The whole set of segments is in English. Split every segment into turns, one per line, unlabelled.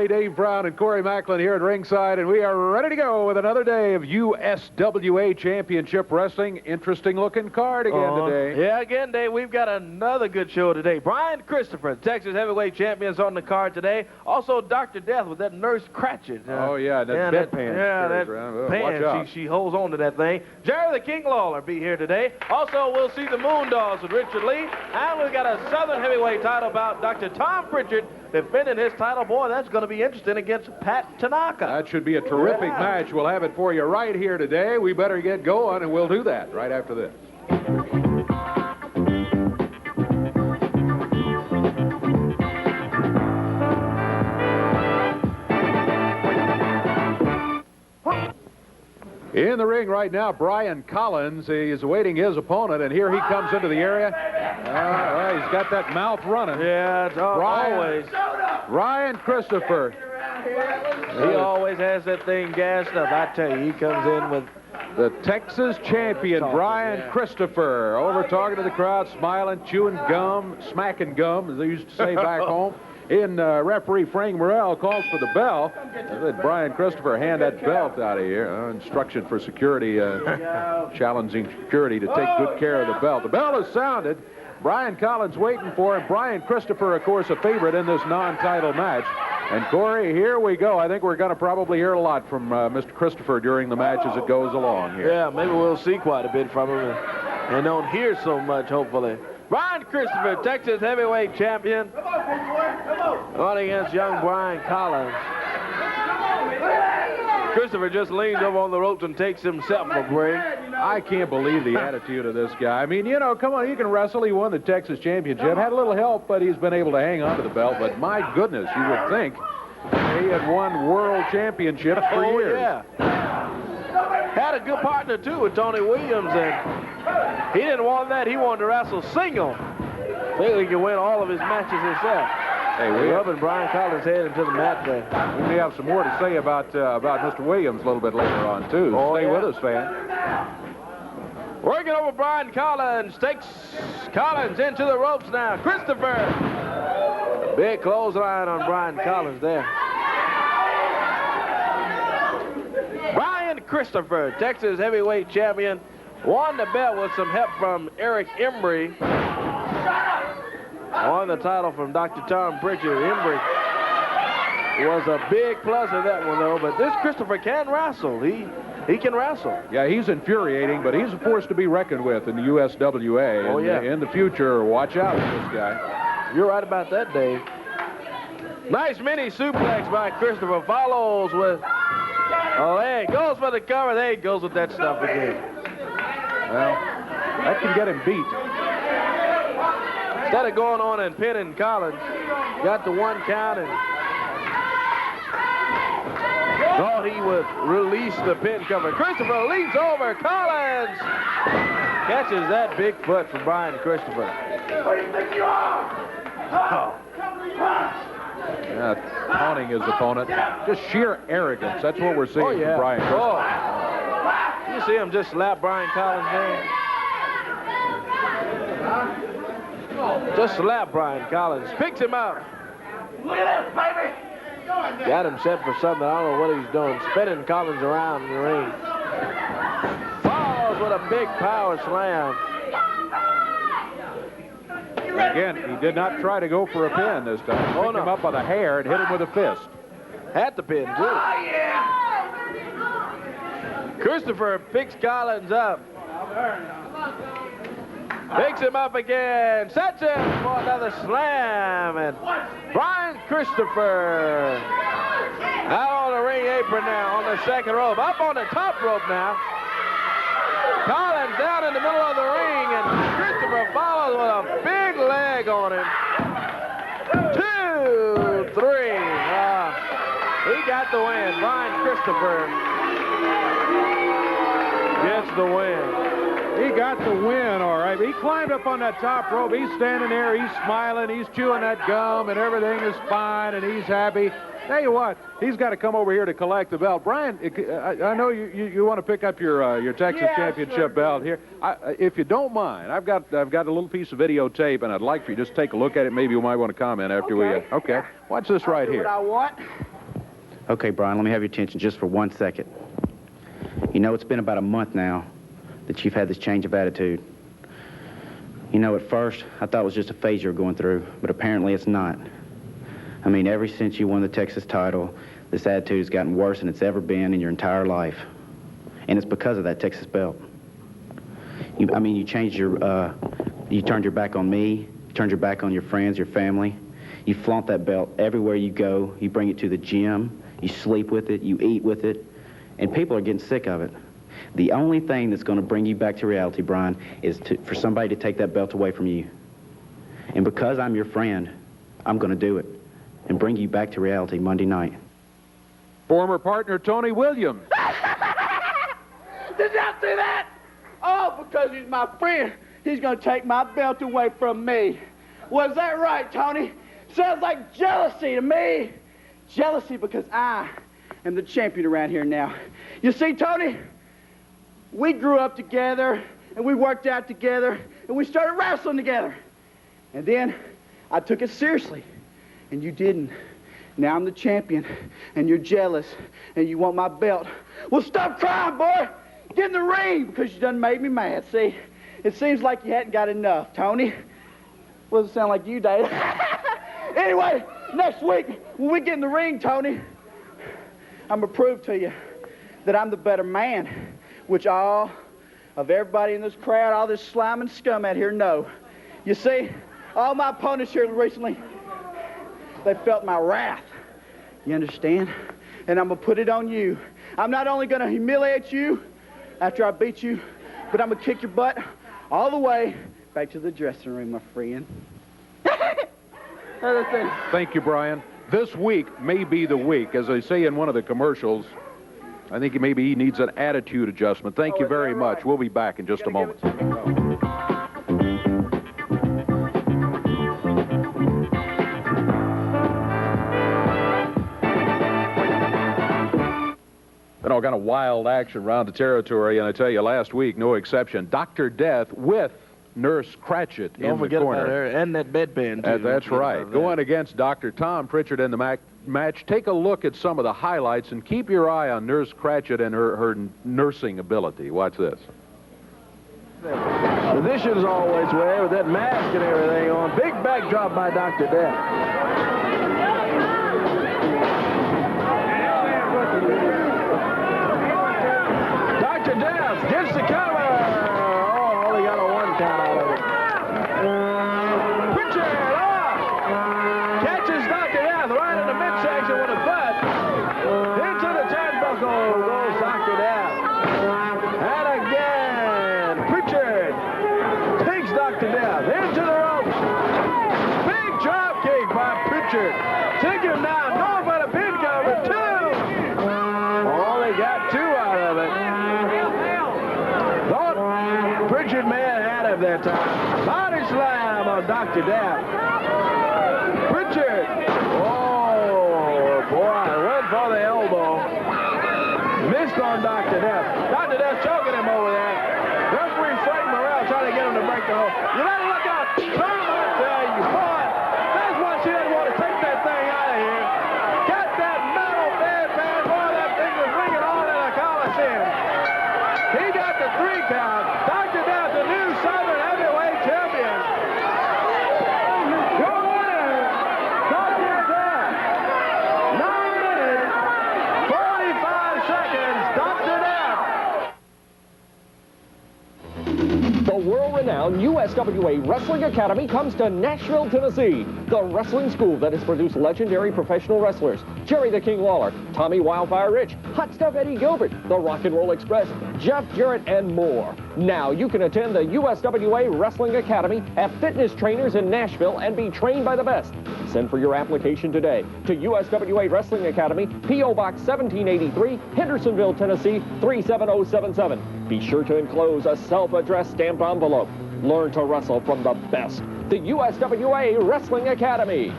Dave Brown and Corey Macklin here at ringside, and we are ready to go with another day of USWA Championship Wrestling. Interesting looking card again today.
Yeah, again, Dave, we've got another good show today. Brian Christopher, Texas heavyweight champions on the card today. Also, Dr. Death with that nurse Kratchet.
Oh, yeah, that bedpan.
Yeah, that pan. She holds on to that thing. Jerry the King Lawler be here today. Also, we'll see the Moondogs with Richard Lee. And we've got a Southern heavyweight title bout. Dr. Tom Prichard defending his title. Boy, that's going to be interesting against Pat Tanaka.
That should be a terrific match. We'll have it for you right here today. We better get going, and we'll do that right after this. In the ring right now, Brian Collins is awaiting his opponent, and here he comes into the area. He's got that mouth running.
Yeah, it's always.
Brian Christopher.
He always has that thing gassed up. I tell you, he comes in with
the Texas champion, Brian Christopher, over talking to the crowd, smiling, chewing gum, smacking gum, as they used to say back home. Referee Frank Morrell calls for the bell. Let Brian Christopher hand that belt out of here. Instruction for security, challenging security to take good care of the belt. The bell is sounded. Brian Collins waiting for him. Brian Christopher, of course, a favorite in this non-title match. And, Corey, here we go. I think we're going to probably hear a lot from Mr. Christopher during the match as it goes along here.
Yeah, maybe we'll see quite a bit from him and don't hear so much, hopefully. Brian Christopher, Texas heavyweight champion. On against young Brian Collins. Christopher just leans over on the ropes and takes himself a break.
I can't believe the attitude of this guy. I mean, you know, come on, he can wrestle. He won the Texas championship. Had a little help, but he's been able to hang on to the belt. But my goodness, you would think he had won world championships for years.
Yeah. Had a good partner, too, with Tony Williams, and he didn't want that. He wanted to wrestle single. So he could win all of his matches himself.
Hey, we're
rubbing Brian Collins' head into the mat there.
We may have some more to say about Mr. Williams a little bit later on, too. Stay with us, fan.
Working over Brian Collins. Takes Collins into the ropes now. Christopher. Big clothesline on Brian Collins there. Brian Christopher, Texas heavyweight champion, won the belt with some help from Eric Embry. Won the title from Dr. Tom Prichard. Embry was a big plus of that one, though. But this Christopher can wrestle. He can wrestle.
Yeah, he's infuriating, but he's a force to be reckoned with in the USWA.
Oh, yeah.
In the future, watch out for this guy.
You're right about that, Dave. Nice mini suplex by Christopher. Follows with a leg. Goes for the cover. There he goes with that stuff again.
Well, that can get him beat.
Instead of going on and pinning Collins, got the one count and thought he would release the pin cover. Christopher leads over. Collins catches that big foot from Brian Christopher.
Oh. Yeah, taunting his opponent. Just sheer arrogance. That's what we're seeing from Brian Christopher.
You see him just slap Brian Collins there? Just slap Brian Collins. Picks him up.
Look at that, baby!
Got him set for something. I don't know what he's doing. Spinning Collins around in the ring. Follows with a big power slam.
Again, he did not try to go for a pin this time. Picked him up by the hair and hit him with a fist.
Had the pin, too.
Oh, yeah!
Christopher picks Collins up. Picks him up again. Sets him for another slam. And Brian Christopher out on the ring apron now on the second rope. Up on the top rope now. Collins down in the middle of the ring, and Christopher follows with a big leg on him. 2, 3. He got the win. Brian Christopher gets the win.
He got the win, all right. He climbed up on that top rope. He's standing there. He's smiling. He's chewing that gum, and everything is fine, and he's happy. Tell you what, he's got to come over here to collect the belt. Brian, I know you want to pick up your Texas Championship belt here. If you don't mind, I've got a little piece of videotape, and I'd like for you to just take a look at it. Maybe you might want to comment after we. Okay. Watch this right here.
What I want.
Okay, Brian, let me have your attention just for 1 second. You know, it's been about a month now that you've had this change of attitude. You know, at first, I thought it was just a phase you were going through, but apparently it's not. I mean, ever since you won the Texas title, this attitude has gotten worse than it's ever been in your entire life. And it's because of that Texas belt. You changed you turned your back on me, you turned your back on your friends, your family. You flaunt that belt everywhere you go. You bring it to the gym, you sleep with it, you eat with it, and people are getting sick of it. The only thing that's going to bring you back to reality, Brian, is for somebody to take that belt away from you. And because I'm your friend, I'm going to do it and bring you back to reality Monday night.
Former partner Tony Williams.
Did y'all see that? Oh, because he's my friend, he's going to take my belt away from me. Was that right, Tony? Sounds like jealousy to me. Jealousy because I am the champion around here now. You see, Tony, we grew up together, and we worked out together, and we started wrestling together. And then I took it seriously, and you didn't. Now I'm the champion, and you're jealous, and you want my belt. Well, stop crying, boy. Get in the ring, because you done made me mad. See, it seems like you hadn't got enough, Tony. Well, doesn't sound like you, Dave. Anyway, next week, when we get in the ring, Tony, I'm going to prove to you that I'm the better man, which all of everybody in this crowd, all this slime and scum out here know. You see, all my opponents here recently, they felt my wrath. You understand? And I'm going to put it on you. I'm not only going to humiliate you after I beat you, but I'm going to kick your butt all the way back to the dressing room, my friend. Other thing.
Thank you, Brian. This week may be the week. As I say in one of the commercials, I think maybe he needs an attitude adjustment. Thank you very much.
Right?
We'll be back in just a moment. Been all kind of wild action around the territory, and I tell you, last week, no exception. Dr. Death with Nurse Kratchet in the corner.
Don't forget about her and that bedpan, too.
That's right. Going against Dr. Tom Prichard in the match. Take a look at some of the highlights and keep your eye on Nurse Kratchet and her nursing ability. Watch this.
Tradition's always way with that mask and everything on. Big backdrop by Dr. Death. Dr. Death gets the cover. Oh, only got a one count out of it. Prichard off. Catches Dr. Death right in the midsection with a butt. Into the turnbuckle goes Dr. Death. And again, Prichard takes Dr. Death into the ropes. Big drop kick by Prichard. Take him down. Going for the pin cover. Two. Only got two out of it. Thought Prichard may have had him that time. Body slam on Dr. Death. Prichard. Oh, boy. Went for the elbow. Missed on Dr. Death. Dr. Death choking him over there. Referee Frank Morrell trying to get him to break the hold. You better look out. I tell you, boy. That's why she didn't want to take that thing out of here. Got that metal bedpan. Boy, that thing was ringing on in the Coliseum. He got the 3 count. Dr. Death, the new Southern heavyweight champion. Your winner, Dr. Death. 9 minutes, 45 seconds, Dr. Death.
The world-renowned USWA Wrestling Academy comes to Nashville, Tennessee. The wrestling school that has produced legendary professional wrestlers. Jerry the King Lawler, Tommy Wildfire Rich, Hot Stuff Eddie Gilbert, the Rock and Roll Express, Jeff Jarrett, and more. Now you can attend the USWA Wrestling Academy, have fitness trainers in Nashville, and be trained by the best. Send for your application today to USWA Wrestling Academy, P.O. Box 1783, Hendersonville, Tennessee 37077. Be sure to enclose a self-addressed stamped envelope. Learn to wrestle from the best. The USWA Wrestling Academy.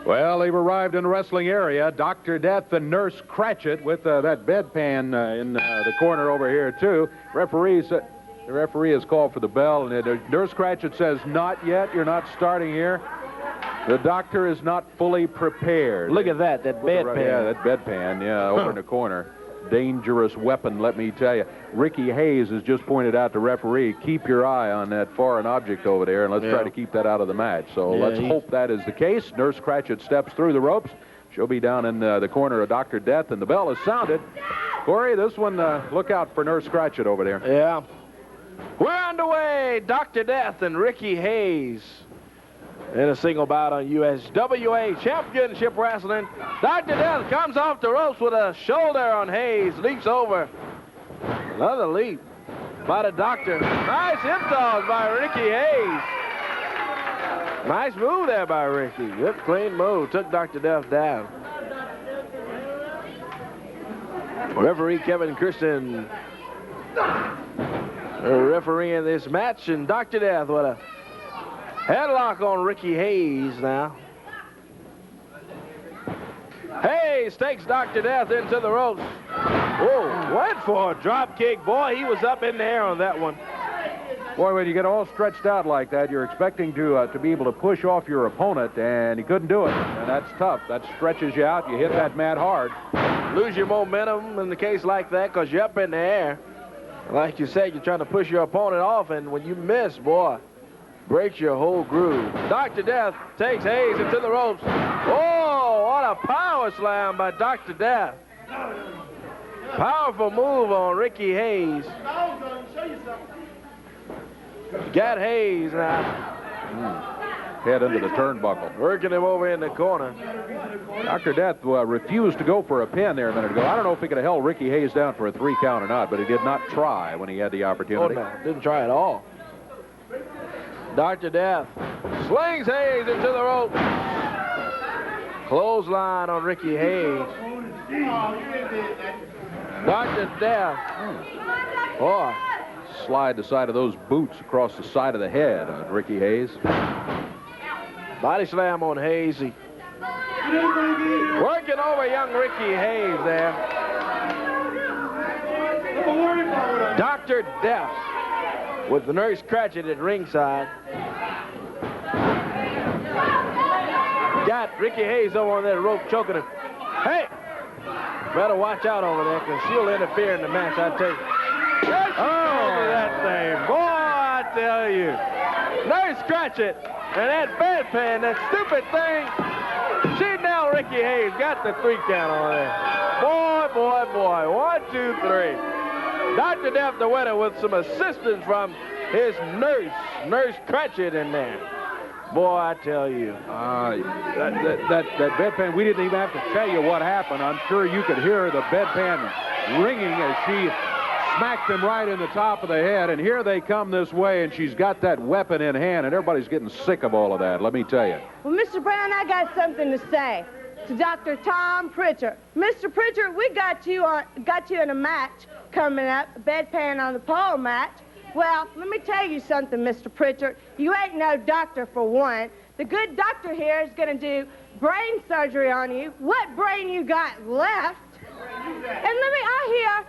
Well, they've arrived in the wrestling area. Dr. Death and Nurse Kratchet with that bedpan in the corner over here, too. The referee has called for the bell, and Nurse Kratchet says, not yet. You're not starting here. The doctor is not fully prepared.
Look at that bedpan.
Yeah, that bedpan, over in the corner. Dangerous weapon, let me tell you. Ricky Hayes has just pointed out to referee, keep your eye on that foreign object over there, and let's try to keep that out of the match. So let's hope that is the case. Nurse Kratchet steps through the ropes. She'll be down in the corner of Dr. Death, and the bell is sounded. Corey, this one, look out for Nurse Kratchet over there.
Yeah. We're underway. Dr. Death and Ricky Hayes in a single bout on USWA Championship Wrestling. Dr. Death comes off the ropes with a shoulder on Hayes. Leaps over. Another leap by the doctor. Nice hip toss by Ricky Hayes. Nice move there by Ricky. Good, clean move. Took Dr. Death down. Referee Kevin Christian refereeing this match, and Dr. Death with a headlock on Ricky Hayes now. Hayes takes Dr. Death into the ropes. Whoa, went for a drop kick. Boy, he was up in the air on that one.
Boy, when you get all stretched out like that, you're expecting to be able to push off your opponent, and he couldn't do it. And that's tough. That stretches you out. You hit that mat hard.
Lose your momentum in the case like that because you're up in the air. Like you said, you're trying to push your opponent off, and when you miss, boy, breaks your whole groove. Dr. Death takes Hayes into the ropes. Oh, what a power slam by Dr. Death. Powerful move on Ricky Hayes. Got Hayes now.
Head into the turnbuckle.
Working him over in the corner.
Dr. Death refused to go for a pin there a minute ago. I don't know if he could have held Ricky Hayes down for a 3 count or not, but he did not try when he had the opportunity.
Oh, no, didn't try at all. Dr. Death slings Hayes into the rope. Clothesline on Ricky Hayes. Dr. Death. Boy.
Slide the side of those boots across the side of the head on Ricky Hayes.
Body slam on Hayes. Working over young Ricky Hayes there. Dr. Death with the Nurse Kratchet at ringside. Got Ricky Hayes over on that rope, choking him. Hey! Better watch out over there, because she'll interfere in the match, I tell you. Oh, that thing. Boy, I tell you. Nurse Kratchet and that bedpan, that stupid thing. She nailed Ricky Hayes. Got the 3 count on there. Boy, boy, boy. 1, 2, 3. Dr. Death the winner with some assistance from his Nurse Kratchet in there. Boy, I tell you.
That bedpan, we didn't even have to tell you what happened. I'm sure you could hear the bedpan ringing as she smacked him right in the top of the head, and here they come this way, and she's got that weapon in hand, and everybody's getting sick of all of that, let me tell you.
Well, Mr. Brown, I got something to say to Dr. Tom Prichard. Mr. Prichard, we got you in a match coming up, a bedpan on the pole match. Well, let me tell you something, Mr. Prichard. You ain't no doctor, for one. The good doctor here is going to do brain surgery on you. What brain you got left? And I hear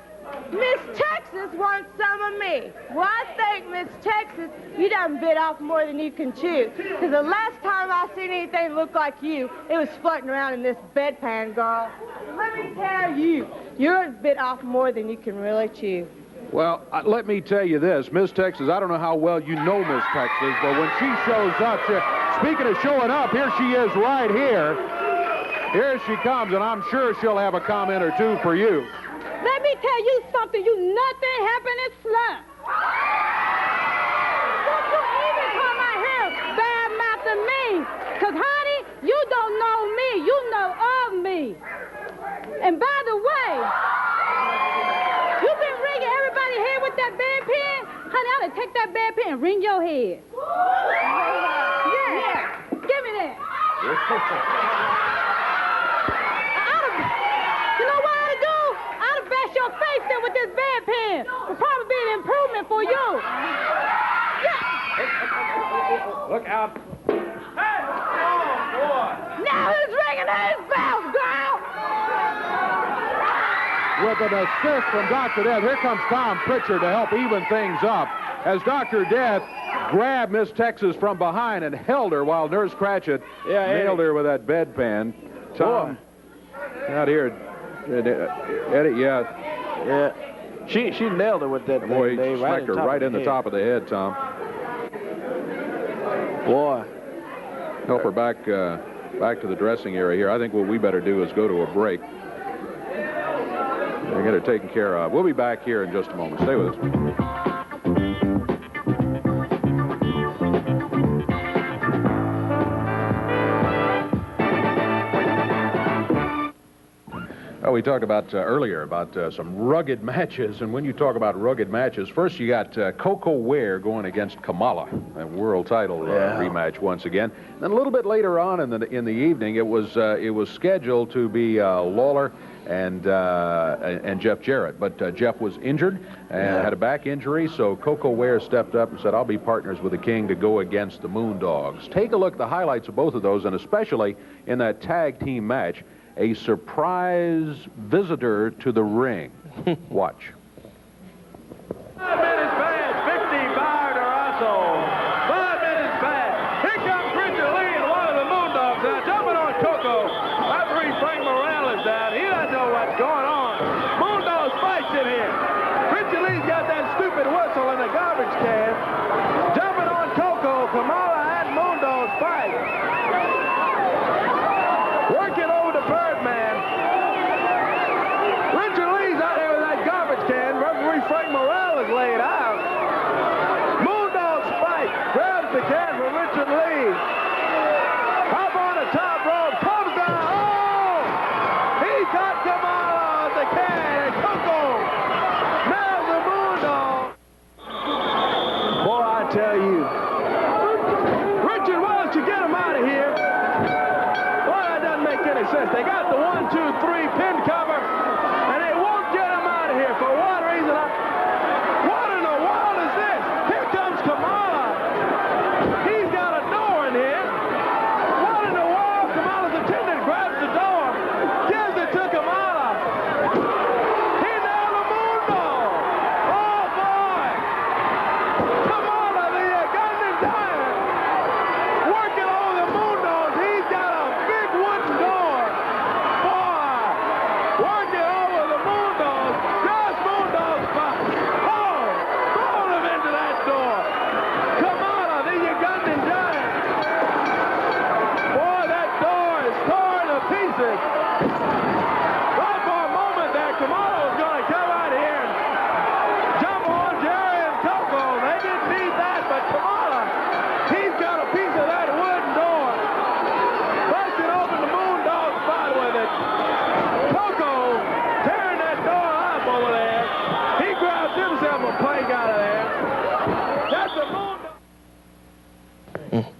Miss Texas wants some of me. Well, I think, Miss Texas, you done bit off more than you can chew. Because the last time I seen anything look like you, it was floating around in this bedpan, girl. Let me tell you, you're bit off more than you can really chew.
Well, let me tell you this, Miss Texas, I don't know how well you know Miss Texas, but when she shows up, speaking of showing up, here she is right here. Here she comes, and I'm sure she'll have a comment or two for you.
Let me tell you something, you nothing happening slump. Don't you even come out here bad-mouthing me. Because, honey, you don't know me. You know of me. And by the way, you've been ringing everybody's head with that bedpan. Honey, I'm going to take that bedpan and ring your head. Yeah. Give me that. You know what I do? I'd bash your face in with this bedpan. It'll probably be an improvement for you. Yeah.
Look out.
Now who's these belts, girl!
With an assist from Dr. Death, here comes Tom Prichard to help even things up as Dr. Death grabbed Miss Texas from behind and held her while Nurse Kratchet nailed her with that bedpan. Tom, out here, Eddie,
Yeah. She nailed her with that
boy,
thing, Dave,
smacked her right in the top of the head, Tom.
Boy.
Help her back to the dressing area here. I think what we better do is go to a break. Get her taken care of. We'll be back here in just a moment. Stay with us. We talked about earlier about some rugged matches, and when you talk about rugged matches, first you got Coco Ware going against Kamala, a world title rematch once again. Then a little bit later on in the evening, it was scheduled to be Lawler and Jeff Jarrett, but Jeff was injured and had a back injury, so Coco Ware stepped up and said, "I'll be partners with the King to go against the Moondogs." Take a look at the highlights of both of those, and especially in that tag team match. A surprise visitor to the ring. Watch.
5 minutes past, 55 to Russell. 5 minutes past. Here comes Prichard Lee and one of the Moondogs now jumping on Coco. Referee Frank Morales down. He doesn't know what's going on. Moondogs fights in here. Prichard Lee's got that stupid whistle in the garbage can. Jumping on Coco. Kamala and Moondogs fight. Working over the Birdman. Richard Lee's out there with that garbage can. Referee Frank Morales laid out. Moondogs fight. Grabs the can from Richard Lee. Up on the top rope. Comes down. Oh! He caught Kamala on the can. And Coco. Now the Moondog. Boy, I tell you. Richard, why don't you get him out of here? Sense. They got the 1, 2, 3 pin cover, and they won't get him out of here for one reason. What in the world is this? Here comes Kamala. He's got a door in here. What in the world? Kamala's attendant grabs the door, gives it to Kamala. He nailed the Moondog. Oh, boy. Kamala, the Ugandan giant, working over the Moondogs. He's got a big wooden door. Working over the Moondogs. Just Moondogs fight. Oh! Throwing him into that door. Kamala, the Ugandan giant. Boy, that door is torn to pieces. Right for a moment there, Kamala was going to come out here and jump on Jerry and Coco. They didn't need that, but Kamala, he's got a piece of that wooden door. Busted open the Moondogs fight with it. Coco tearing that door up over there. He grabs himself a plank out of there. That's the Moondog.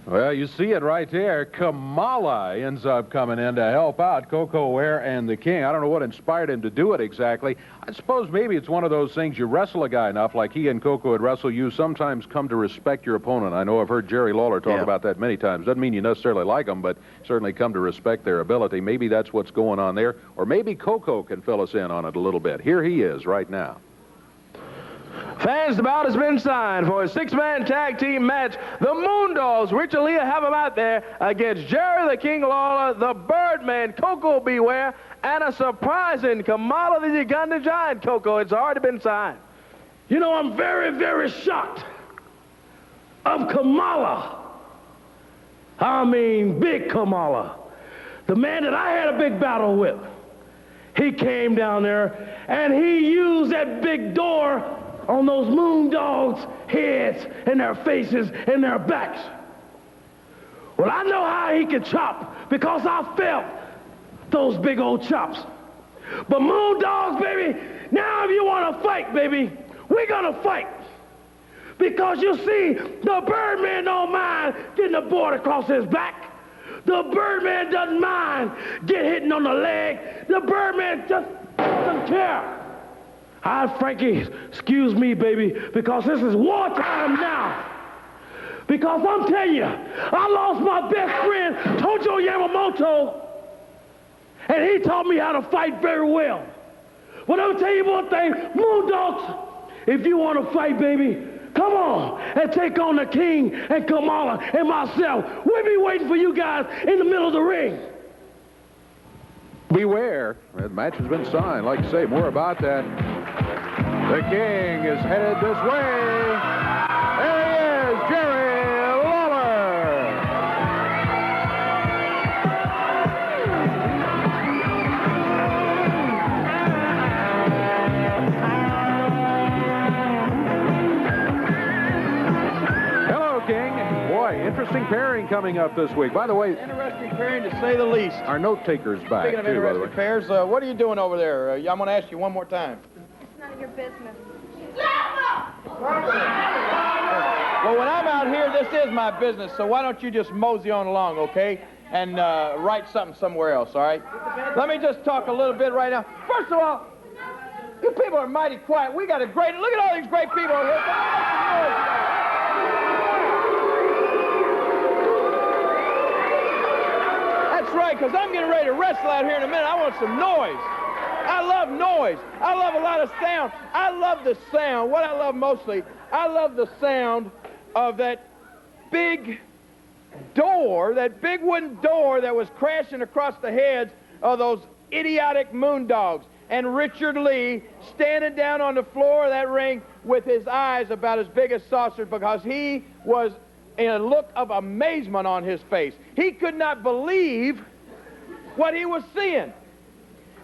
Well, you see it right there. Kamala ends up coming in to help out Coco Ware and the King. I don't know what inspired him to do it exactly. I suppose maybe it's one of those things, you wrestle a guy enough, like he and Coco would wrestle, you sometimes come to respect your opponent. I know I've heard Jerry Lawler talk about that many times. Doesn't mean you necessarily like them, but certainly come to respect their ability. Maybe that's what's going on there. Or maybe Coco can fill us in on it a little bit. Here he is right now.
Fans, the bout has been signed for a 6-man tag team match. The Moondogs, Richard Lee, have him out there against Jerry the King Lawler, the Birdman, Coco Beware, and a surprising Kamala the Ugandan giant. Coco, it's already been signed.
You know, I'm very, very shocked of Kamala. I mean, big Kamala. The man that I had a big battle with. He came down there and he used that big door on those Moondogs' heads and their faces and their backs. Well, I know how he can chop because I felt those big old chops. But Moondogs, baby, now if you want to fight, baby, we're going to fight. Because you see, the Birdman don't mind getting a board across his back. The Birdman doesn't mind getting hit on the leg. The Birdman just doesn't care. Frankie, excuse me, baby, because this is wartime now. Because I'm telling you, I lost my best friend, Tojo Yamamoto, And he taught me how to fight very well. But I'll tell you one thing, Moondogs, if you want to fight, baby, come on and take on the King and Kamala and myself. We'll be waiting for you guys in the middle of the ring.
Beware. The match has been signed. Like I say, more about that. The King is headed this way. There he is, Jerry Lawler. Hello, King. Boy, interesting pairing coming up this week. By the way,
Interesting pairing, to say the least.
our note taker's back,
Speaking of
too, by the way.
interesting pairs, what are you doing over there? I'm going to ask you one more time.
It's none of your business.
Well, when I'm out here, this is my business, so why don't you just mosey on along, okay? And write something somewhere else, all right? Let me just talk a little bit right now. First of all, you people are mighty quiet. We got a great, look at all these great people over here. That's right, because I'm getting ready to wrestle out here in a minute. I want some noise. I love noise. I love a lot of sound. I love the sound. What I love mostly, I love the sound of that big door, that big wooden door that was crashing across the heads of those idiotic Moondogs. And Richard Lee standing down on the floor of that ring with his eyes about as big as saucers because he was in a look of amazement on his face. He could not believe what he was seeing.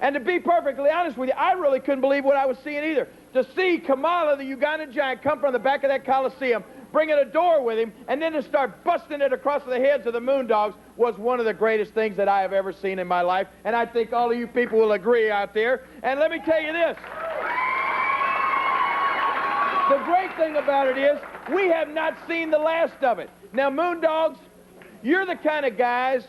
And to be perfectly honest with you, I really couldn't believe what I was seeing either. To see Kamala, the Ugandan giant, come from the back of that Coliseum, bringing a door with him, and then to start busting it across the heads of the Moondogs was one of the greatest things that I have ever seen in my life. And I think all of you people will agree out there. And let me tell you this. The great thing about it is we have not seen the last of it. Now, Moondogs, you're the kind of guys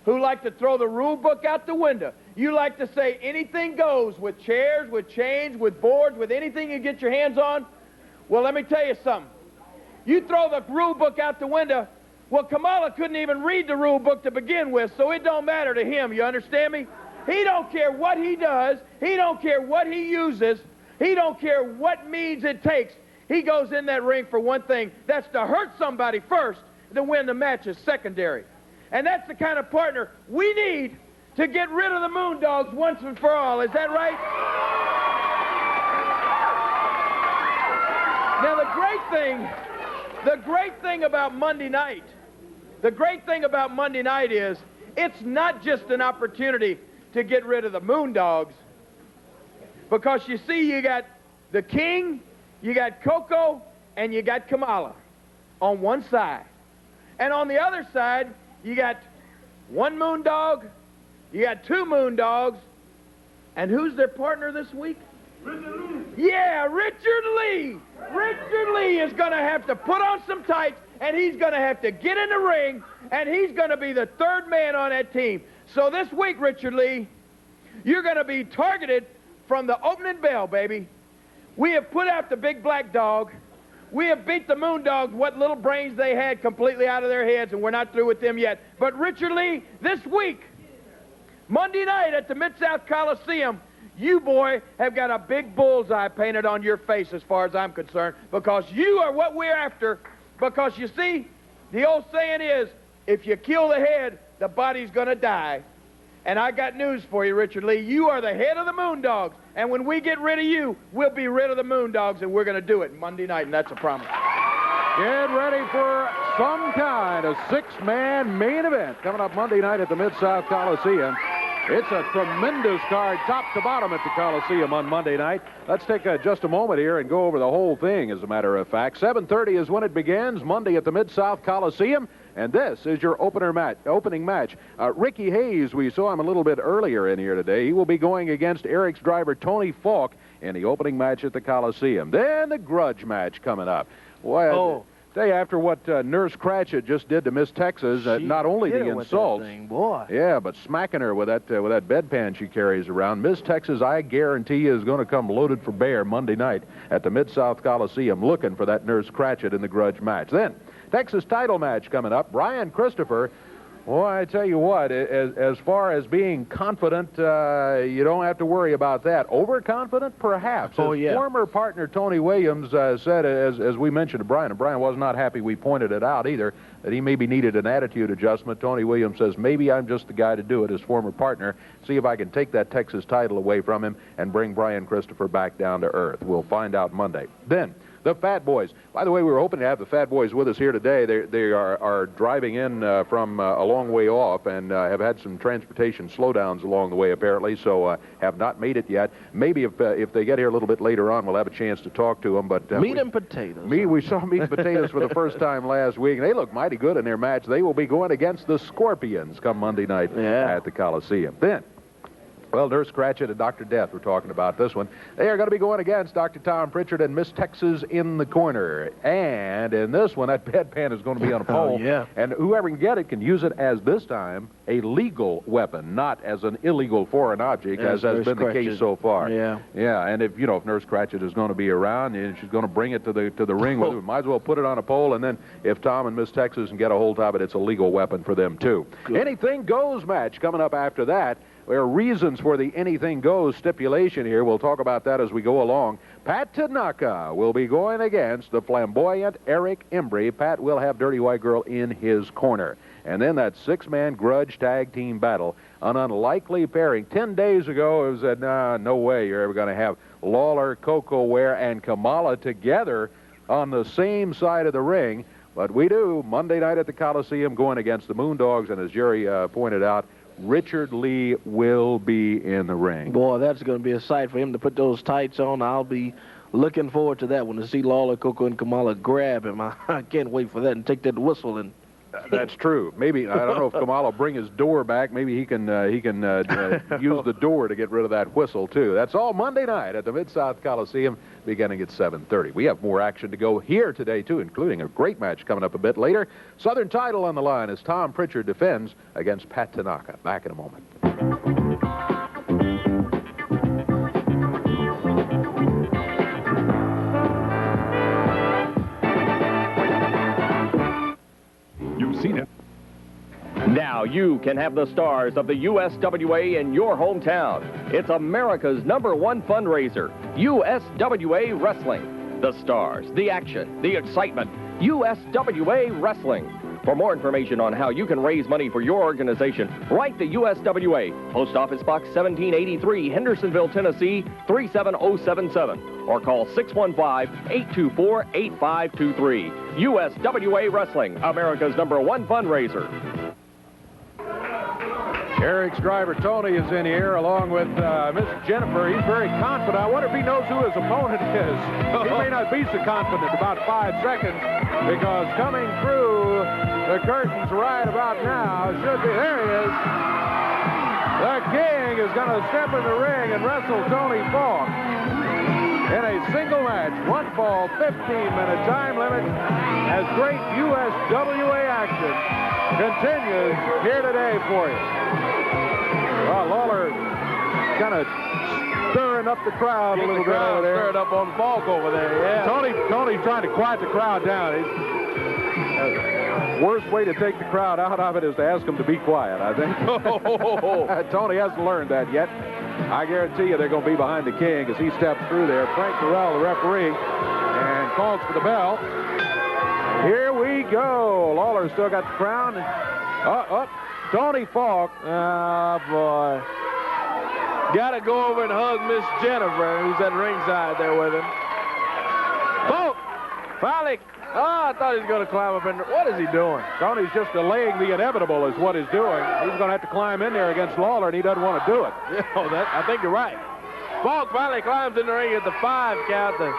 who like to throw the rule book out the window. You like to say anything goes with chairs, with chains, with boards, with anything you get your hands on. Well, let me tell you something. You throw the rule book out the window. Well, Kamala couldn't even read the rule book to begin with, so it don't matter to him. You understand me? He don't care what he does. He don't care what he uses. He don't care what means it takes. He goes in that ring for one thing. That's to hurt somebody first, to win the match is secondary. And that's the kind of partner we need to get rid of the Moondogs once and for all. Is that right? Now, the great thing about Monday night is it's not just an opportunity to get rid of the Moondogs, because you see, you got the King, you got Coco, and you got Kamala on one side. And on the other side, you got one Moondog, you got two Moondogs, and who's their partner this week? Richard Lee. Yeah, Richard Lee. Richard Lee is going to have to put on some tights, and he's going to have to get in the ring, and he's going to be the third man on that team. So this week, Richard Lee, you're going to be targeted from the opening bell, baby. We have put out the big black dog. We have beat the Moondogs, what little brains they had, completely out of their heads, and we're not through with them yet. But Richard Lee, this week, Monday night at the Mid-South Coliseum, you, boy, have got a big bullseye painted on your face as far as I'm concerned, because you are what we're after. Because, you see, the old saying is, if you kill the head, the body's going to die. And I got news for you, Richard Lee. You are the head of the Moondogs. And when we get rid of you, we'll be rid of the Moondogs, and we're going to do it Monday night, and that's a promise.
Get ready for some kind of six-man main event coming up Monday night at the Mid-South Coliseum. It's a tremendous card, top to bottom, at the Coliseum on Monday night. Let's take just a moment here and go over the whole thing, as a matter of fact. 7:30 is when it begins, Monday at the Mid-South Coliseum. And this is your opening match. Ricky Hayes, we saw him a little bit earlier in here today. He will be going against Eric's driver, Tony Falk, in the opening match at the Coliseum. Then the grudge match coming up. Well, day after what Nurse Kratchet just did to Miss Texas, not only the insults, yeah, but smacking her with that bedpan she carries around. Miss Texas, I guarantee you, is going to come loaded for bear Monday night at the Mid-South Coliseum, looking for that Nurse Kratchet in the grudge match. Then Texas title match coming up. Brian Christopher Well, I tell you what, as far as being confident, you don't have to worry about that. Overconfident, perhaps.
Oh,
His
yeah.
former partner, Tony Williams, said, as we mentioned to Brian, and Brian was not happy we pointed it out either, that he maybe needed an attitude adjustment. Tony Williams says, maybe I'm just the guy to do it, his former partner, see if I can take that Texas title away from him and bring Brian Christopher back down to earth. We'll find out Monday. Then, the Fat Boys. By the way, we were hoping to have the Fat Boys with us here today. They are driving in from a long way off and have had some transportation slowdowns along the way, apparently, so have not made it yet. Maybe if they get here a little bit later on, we'll have a chance to talk to them. But
Meat and potatoes.
We saw meat and potatoes for the first time last week. They look mighty good in their match. They will be going against the Scorpions come Monday night at the Coliseum. Then, well, Nurse Kratchet and Dr. Death, we're talking about this one. They are going to be going against Dr. Tom Prichard and Miss Texas in the corner. And in this one, that bedpan is going to be on a pole.
yeah.
And whoever can get it can use it as, this time, a legal weapon, not as an illegal foreign object, as has been the case so far.
Yeah.
Yeah, and if Nurse Kratchet is going to be around and she's going to bring it to the ring with her, might as well put it on a pole, and then if Tom and Miss Texas can get a hold of it, it's a legal weapon for them, too. Anything Goes match coming up after that. There are reasons for the anything goes stipulation here. We'll talk about that as we go along. Pat Tanaka will be going against the flamboyant Eric Embry. Pat will have Dirty White Girl in his corner. And then that six-man grudge tag team battle, an unlikely pairing. 10 days ago, it was said, no way you're ever going to have Lawler, Coco Ware, and Kamala together on the same side of the ring. But we do, Monday night at the Coliseum, going against the Moondogs, and as Jerry pointed out, Richard Lee will be in the ring.
Boy, that's going to be a sight for him to put those tights on. I'll be looking forward to that one, to see Lawler, Coco, and Kamala grab him. I can't wait for that and take that whistle and...
That's true. Maybe, I don't know if Kamala will bring his door back. Maybe he can use the door to get rid of that whistle, too. That's all Monday night at the Mid-South Coliseum, beginning at 7:30. We have more action to go here today, too, including a great match coming up a bit later. Southern title on the line as Tom Prichard defends against Pat Tanaka. Back in a moment.
Now you can have the stars of the USWA in your hometown. It's America's #1 fundraiser, USWA Wrestling. The stars, the action, the excitement, USWA Wrestling. For more information on how you can raise money for your organization, write the USWA, Post Office Box 1783, Hendersonville, Tennessee, 37077, or call 615-824-8523. USWA Wrestling, America's #1 fundraiser.
Eric's driver, Tony, is in here along with Miss Jennifer. He's very confident. I wonder if he knows who his opponent is. He may not be so confident about 5 seconds because coming through the curtains right about now should be, there he is. The King is going to step in the ring and wrestle Tony Falk in a single match, 1 fall, 15-minute time limit, as great USWA action continues here today for you. Lawler kind of stirring up the crowd a little bit over there.
Stirred up on Falk over there, yeah.
Tony's trying to quiet the crowd down. Worst way to take the crowd out of it is to ask them to be quiet, I think. Tony hasn't learned that yet. I guarantee you they're going to be behind the King as he steps through there. Frank Burrell, the referee, and calls for the bell. Here we go. Lawler still got the crown. Up. Tony Falk.
Oh, boy. Got to go over and hug Miss Jennifer, who's at ringside there with him. Falk! Finally. Oh, I thought he was going to climb up in there. What is he doing?
Tony's just delaying the inevitable is what he's doing. He's going to have to climb in there against Lawler, and he doesn't want to do it.
I think you're right. Falk finally climbs in the ring at the 5 count. The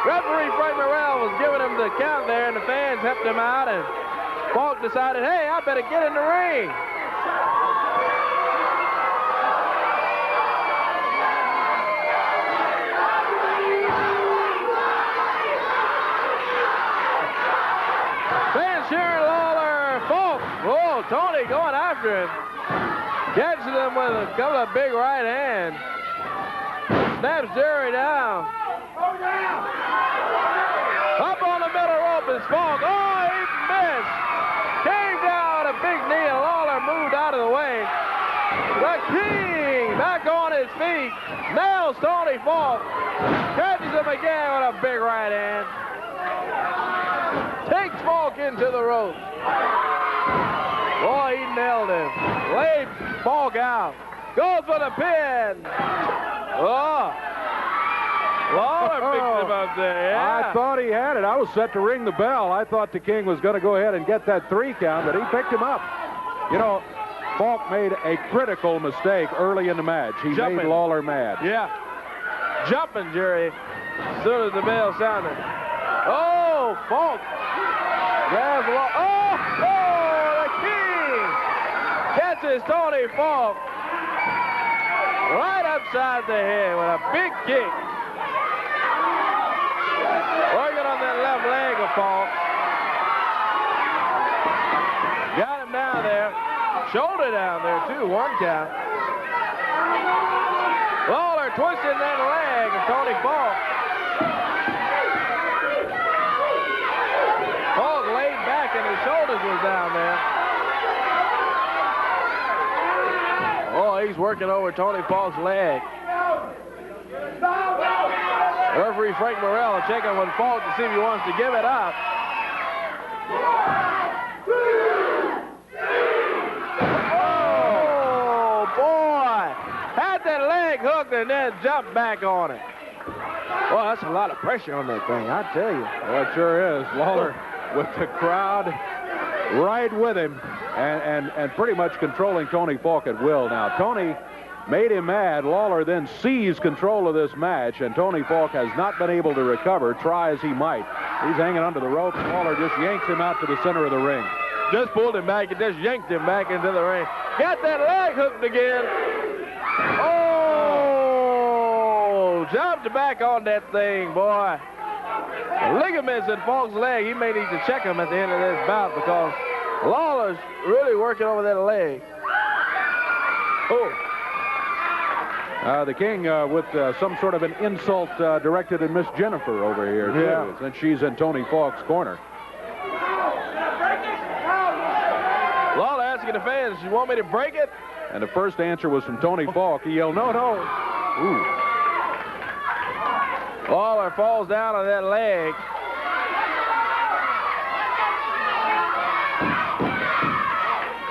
referee, Frank Morrell, was giving him the count there, and the fans helped him out, and Falk decided, hey, I better get in the ring. Fans cheering Lawler. Falk. Whoa, Tony going after him. Catches him with a couple of big right hands. Snaps Jerry down. Up on the middle rope is Falk. Oh, he missed. Came down with a big knee and Falk catches him again with a big right hand. Takes Falk into the ropes. Boy, he nailed him. Laid Falk out. Goes for the pin. Oh. Lawler picked him up there, yeah.
I thought he had it. I was set to ring the bell. I thought the King was going to go ahead and get that 3 count, but he picked him up. You know, Falk made a critical mistake early in the match. He made Lawler mad.
Yeah. Jumping, Jerry, as soon as the bell sounded. Oh, Falk. Grabs Lawler. Oh, the King catches Tony Falk right upside the head with a big kick. Working on that left leg of Falk. Got him down there. Shoulder down there, too. 1 count. Lawler twisting that leg of Tony Falk. Falk laid back and his shoulders was down there. Oh, he's working over Tony Falk's leg. Referee Frank Morrell checking with Falk to see if he wants to give it up. Oh, boy. Had that leg hooked and then jumped back on it. Well, that's a lot of pressure on that thing, I tell you.
Well, it sure is. Lawler with the crowd right with him and pretty much controlling Tony Falk at will now. Tony made him mad. Lawler then seized control of this match, and Tony Falk has not been able to recover, try as he might. He's hanging onto the ropes. Lawler just yanks him out to the center of the ring.
Just pulled him back and just yanked him back into the ring. Got that leg hooked again. Oh, jumped back on that thing, boy. Ligaments in Falk's leg. He may need to check him at the end of this bout because Lawler's really working over that leg. Oh.
The King with some sort of an insult directed at Miss Jennifer over here, too, since she's in Tony Falk's corner.
Lawler asking the fans, you want me to break it?
And the first answer was from Tony Falk. He yelled, no, no. Ooh.
Lawler falls down on that leg.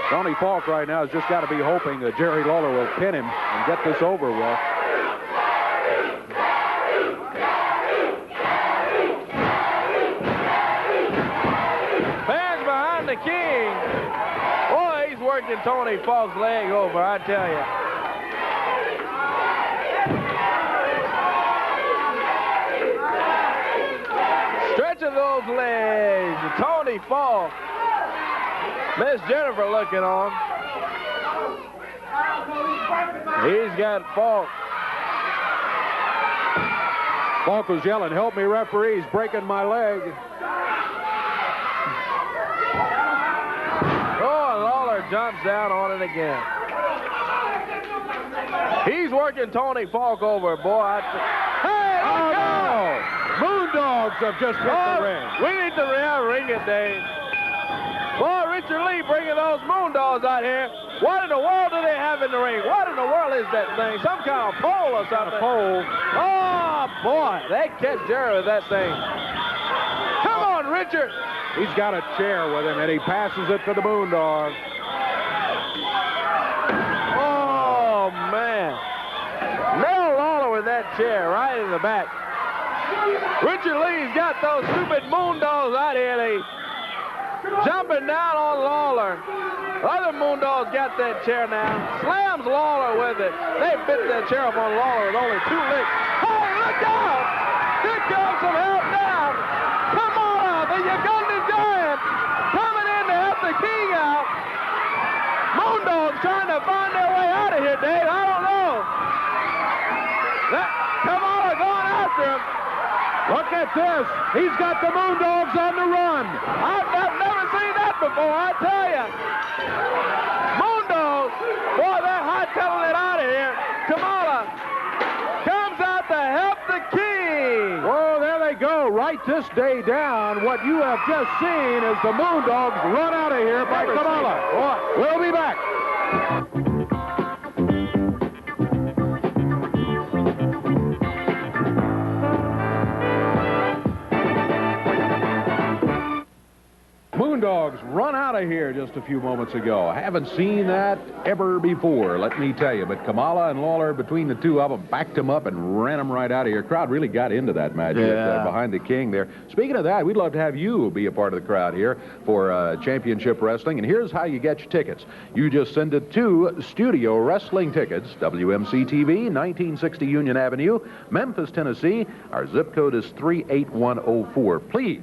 Tony Falk right now has just got to be hoping that Jerry Lawler will pin him and get this over with.
Fans behind the King. Boy, he's working Tony Falk's leg over, I tell you. Stretching those legs. Tony Falk. Miss Jennifer looking on. He's got Falk.
Falk was yelling, help me, referee, he's breaking my leg.
Oh, and Lawler jumps down on it again. He's working Tony Falk over, boy. Hey, look out!
Moondogs have just hit the ring.
We need to ring it, Dave. Boy, Richard Lee bringing those Moondogs out here. What in the world do they have in the ring? What in the world is that thing? Some kind of pole or something?
A pole.
Oh, boy. They catch Jerry with that thing. Come on, Richard.
He's got a chair with him, and he passes it to the Moondog.
Oh, man. Nail Lawler with that chair right in the back. Richard Lee's got those stupid Moondogs out here. They jumping down on Lawler. Other Moondogs got that chair now. Slams Lawler with it. They bit that chair up on Lawler with only 2 licks. Hey, look out! Here comes some help now. Come on, the Ugandan Giant coming in to help the King out. Moondogs trying to find their way out of here, Dave. I don't know. Come on, going after him.
Look at this. He's got the Moondogs on the run.
I've never seen that before, I tell you. Moondogs, boy, they're hightailing it out of here. Kamala comes out to help the King.
Oh, there they go. Write this day down. What you have just seen is the Moondogs run out of here by Kamala. We'll be back. Moondogs run out of here just a few moments ago. I haven't seen that ever before, let me tell you. But Kamala and Lawler, between the two of them, backed them up and ran them right out of here. Crowd really got into that match behind the king there. Speaking of that, we'd love to have you be a part of the crowd here for Championship Wrestling. And here's how you get your tickets. You just send it to Studio Wrestling Tickets, WMC-TV, 1960 Union Avenue, Memphis, Tennessee. Our zip code is 38104. Please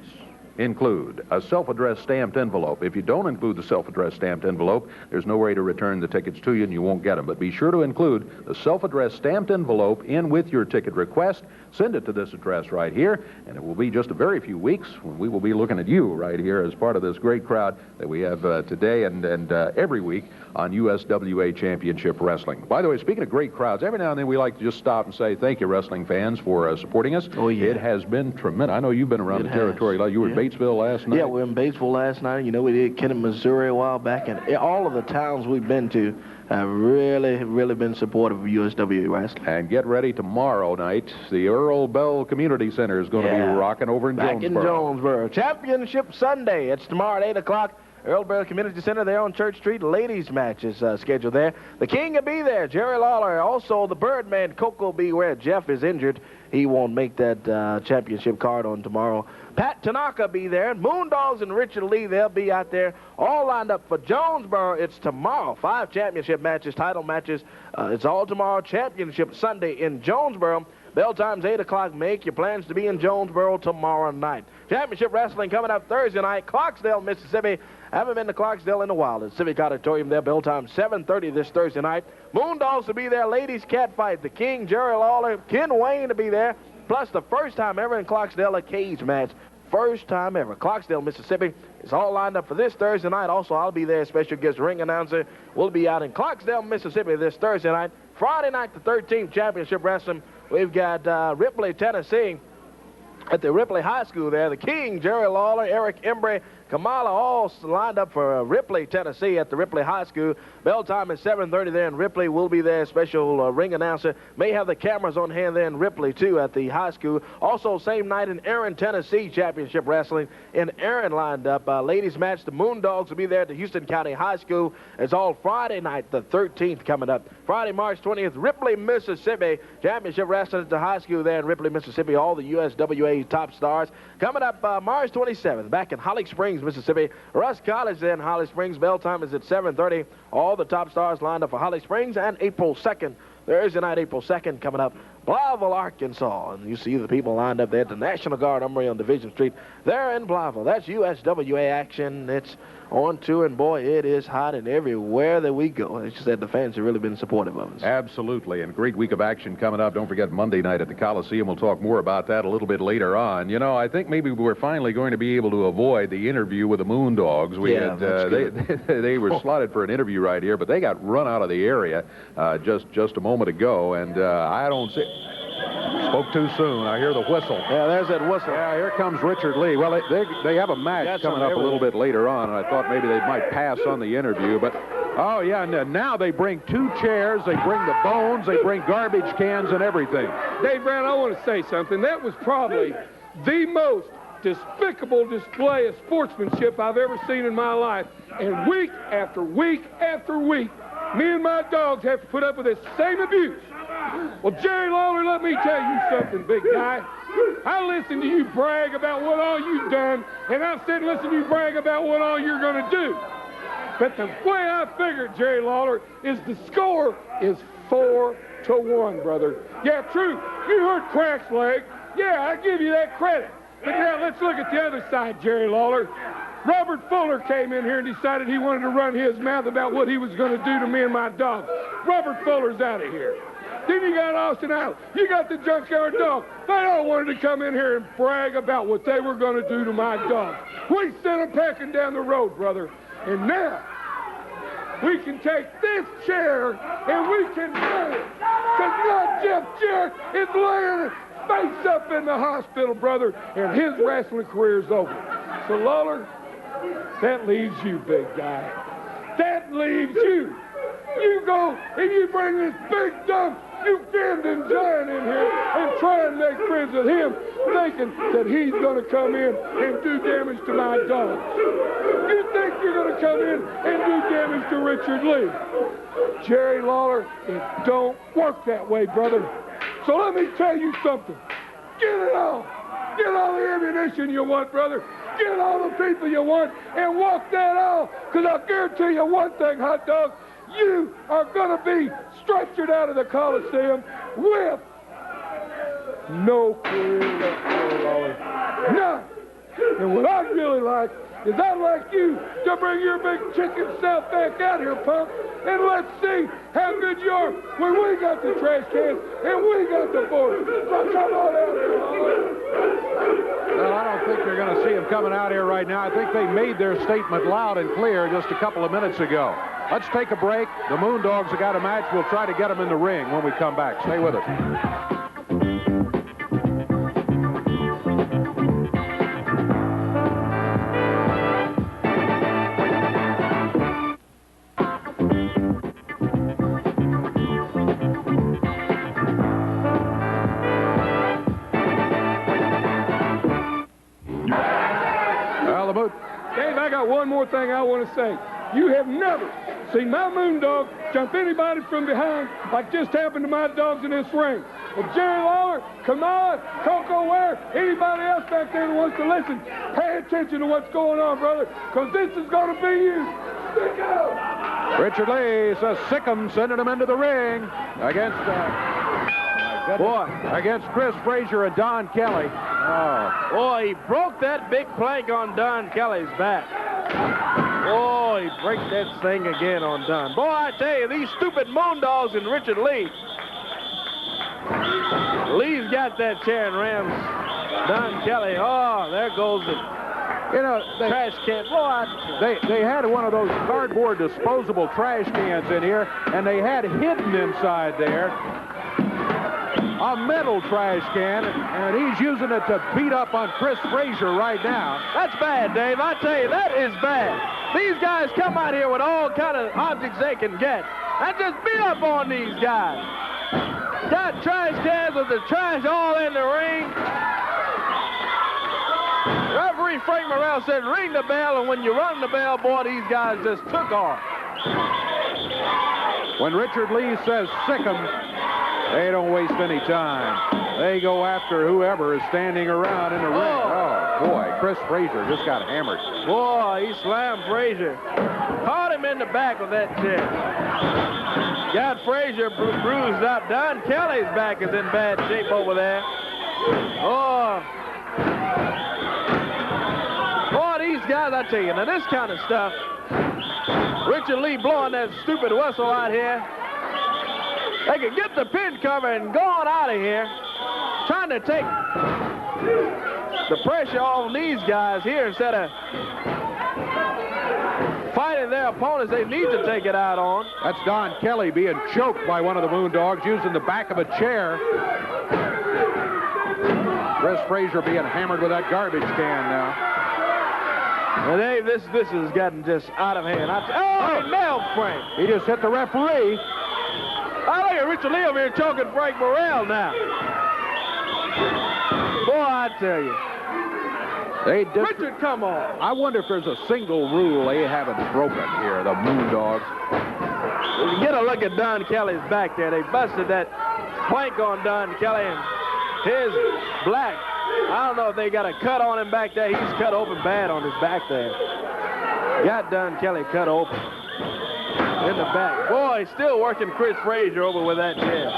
include a self-addressed stamped envelope. If you don't include the self-addressed stamped envelope, there's no way to return the tickets to you and you won't get them. But be sure to include the self-addressed stamped envelope in with your ticket request. Send it to this address right here, and it will be just a very few weeks when we will be looking at you right here as part of this great crowd that we have today and every week on USWA Championship Wrestling. By the way, speaking of great crowds, every now and then we like to just stop and say thank you, wrestling fans, for supporting us.
Oh, yeah.
It has been tremendous. I know you've been around the territory. You were in Batesville last night.
Yeah, we were in Batesville last night. You know, we did Kenton, Missouri a while back, and all of the towns we've been to have really been supportive of USWA Wrestling.
And get ready tomorrow night. The Earl Bell Community Center is going to be rocking over in Jonesboro.
Back in Jonesboro. Championship Sunday. It's tomorrow at 8 o'clock. Earl Bell Community Center there on Church Street. Ladies match is scheduled there. The King will be there, Jerry Lawler. Also, the Birdman, Coco Beware. Jeff is injured. He won't make that championship card on tomorrow. Pat Tanaka be there. Moondogs and Richard Lee, they'll be out there. All lined up for Jonesboro. It's tomorrow. 5 championship matches, title matches. It's all tomorrow. Championship Sunday in Jonesboro. Bell time's 8 o'clock. Make your plans to be in Jonesboro tomorrow night. Championship Wrestling coming up Thursday night. Clarksdale, Mississippi. Haven't been to Clarksdale in a while. The Civic Auditorium there. Bell time 7:30 this Thursday night. Moondogs will be there. Ladies cat fight. The King, Jerry Lawler, Ken Wayne to be there. Plus the first time ever in Clarksdale, a cage match. First time ever. Clarksdale, Mississippi. It's all lined up for this Thursday night. Also, I'll be there. Special guest ring announcer. We'll be out in Clarksdale, Mississippi this Thursday night. Friday night, the 13th Championship Wrestling. We've got Ripley, Tennessee. At the Ripley High School there, the King, Jerry Lawler, Eric Embry, Kamala, all lined up for Ripley, Tennessee at the Ripley High School. Bell time is 7:30 there in Ripley. We'll be there. Special ring announcer. May have the cameras on hand there in Ripley, too, at the high school. Also, same night in Erin, Tennessee, Championship Wrestling. In Erin lined up. Ladies match, the Moondogs will be there at the Houston County High School. It's all Friday night, the 13th, coming up. Friday, March 20th, Ripley, Mississippi. Championship Wrestling at the high school there in Ripley, Mississippi. All the USWA top stars. Coming up March 27th, back in Holly Springs, Mississippi. Russ College there in Holly Springs. Bell time is at 7:30. All the top stars lined up for Holly Springs. And April 2nd, Thursday night, April 2nd, coming up, Blytheville, Arkansas. And you see the people lined up there at the National Guard Armory on Division Street. There in Blytheville. That's USWA action. It's on tour, and boy, it is hot, and everywhere that we go. It's just that the fans have really been supportive of us.
Absolutely, and a great week of action coming up. Don't forget Monday night at the Coliseum. We'll talk more about that a little bit later on. You know, I think maybe we're finally going to be able to avoid the interview with the Moondogs. They were slotted for an interview right here, but they got run out of the area just a moment ago, and I don't see... Spoke too soon. I hear the whistle.
Yeah, there's that whistle.
Yeah, here comes Richard Lee. Well, they have a match coming up a little bit later on, and I thought maybe they might pass on the interview. But, oh, yeah, and now they bring 2 chairs, they bring the bones, they bring garbage cans and everything.
Dave Brown, I want to say something. That was probably the most despicable display of sportsmanship I've ever seen in my life. And week after week after week, me and my dogs have to put up with this same abuse. Well, Jerry Lawler, let me tell you something, big guy. I listened to you brag about what all you've done, and I've sat and listened to you brag about what all you're going to do. But the way I figured, Jerry Lawler, is the score is 4-1, brother. Yeah, true. You hurt Crack's leg. Yeah, I give you that credit. But now let's look at the other side, Jerry Lawler. Robert Fuller came in here and decided he wanted to run his mouth about what he was going to do to me and my dog. Robert Fuller's out of here. Then you got Austin Allen. You got the Junkyard Dog. They all wanted to come in here and brag about what they were going to do to my dog. We sent them packing down the road, brother. And now, we can take this chair and we can do it. Because now Jeff Jarrett is laying face up in the hospital, brother, and his wrestling career's over. So, Lawler, that leaves you, big guy. That leaves you. You go and you bring this big dumb You gambling giant in here and try and make friends with him, thinking that he's going to come in and do damage to my dogs. You think you're going to come in and do damage to Richard Lee. Jerry Lawler, it don't work that way, brother. So let me tell you something. Get it all. Get all the ammunition you want, brother. Get all the people you want and walk that all. Because I'll guarantee you one thing, hot dog. You are going to be stretchered out of the Coliseum with no career left for Lawler. None. And what I'd really like is I'd like you to bring your big chicken self back out here, punk, and let's see how good you are when we got the trash cans and we got the board. So come on out here, Lawler.
Well, I don't think you're going to see him coming out here right now. I think they made their statement loud and clear just a couple of minutes ago. Let's take a break. The Moondogs have got a match. We'll try to get them in the ring when we come back. Stay with us.
Dave, I got one more thing I want to say. You have never seen my Moondog jump anybody from behind like just happened to my dogs in this ring. Well, Jerry Lawler, Kamala, Coco Ware, anybody else back there that wants to listen, pay attention to what's going on, brother, because this is going to be you. Stick out!
Richard Lee says sick 'em, sending him into the ring against against Chris Frazier and Don Kelly.
Oh, boy, he broke that big plank on Don Kelly's back. Oh, he breaks that thing again on Don. Boy, I tell you, these stupid Moondogs and Richard Lee. Lee's got that chair and rams Don Kelly. Oh, there goes the trash can. Boy,
they had one of those cardboard disposable trash cans in here, and they had hidden inside there a metal trash can, and he's using it to beat up on Chris Frazier right now.
That's bad, Dave. I tell you, that is bad. These guys come out here with all kind of objects they can get and just beat up on these guys. Got trash cans with the trash all in the ring. Referee Frank Morrell said, ring the bell, and when you rung the bell, boy, these guys just took off.
When Richard Lee says sick 'em, they don't waste any time. They go after whoever is standing around in the ring. Oh, boy, Chris Frazier just got hammered.
Boy, he slammed Frazier. Caught him in the back with that chair. Got Frazier bruised up. Don Kelly's back is in bad shape over there. Oh. Boy, these guys, I tell you, now this kind of stuff, Richard Lee blowing that stupid whistle out here. They can get the pin cover and go on out of here, trying to take the pressure off these guys here instead of fighting their opponents they need to take it out on.
That's Don Kelly being choked by one of the Moondogs using the back of a chair. Chris Frazier being hammered with that garbage can now.
Well, Dave, this has gotten just out of hand. He nailed Frank.
He just hit the referee.
I look at Richard Lee over here choking Frank Morrell now. Boy, I tell you. Richard, come on.
I wonder if there's a single rule they haven't broken here, the Moondogs.
You get a look at Don Kelly's back there. They busted that plank on Don Kelly, and his black. I don't know if they got a cut on him back there. He's cut open bad on his back there. Got Don Kelly cut open in the back. Boy, he's still working Chris Frazier over with that chair.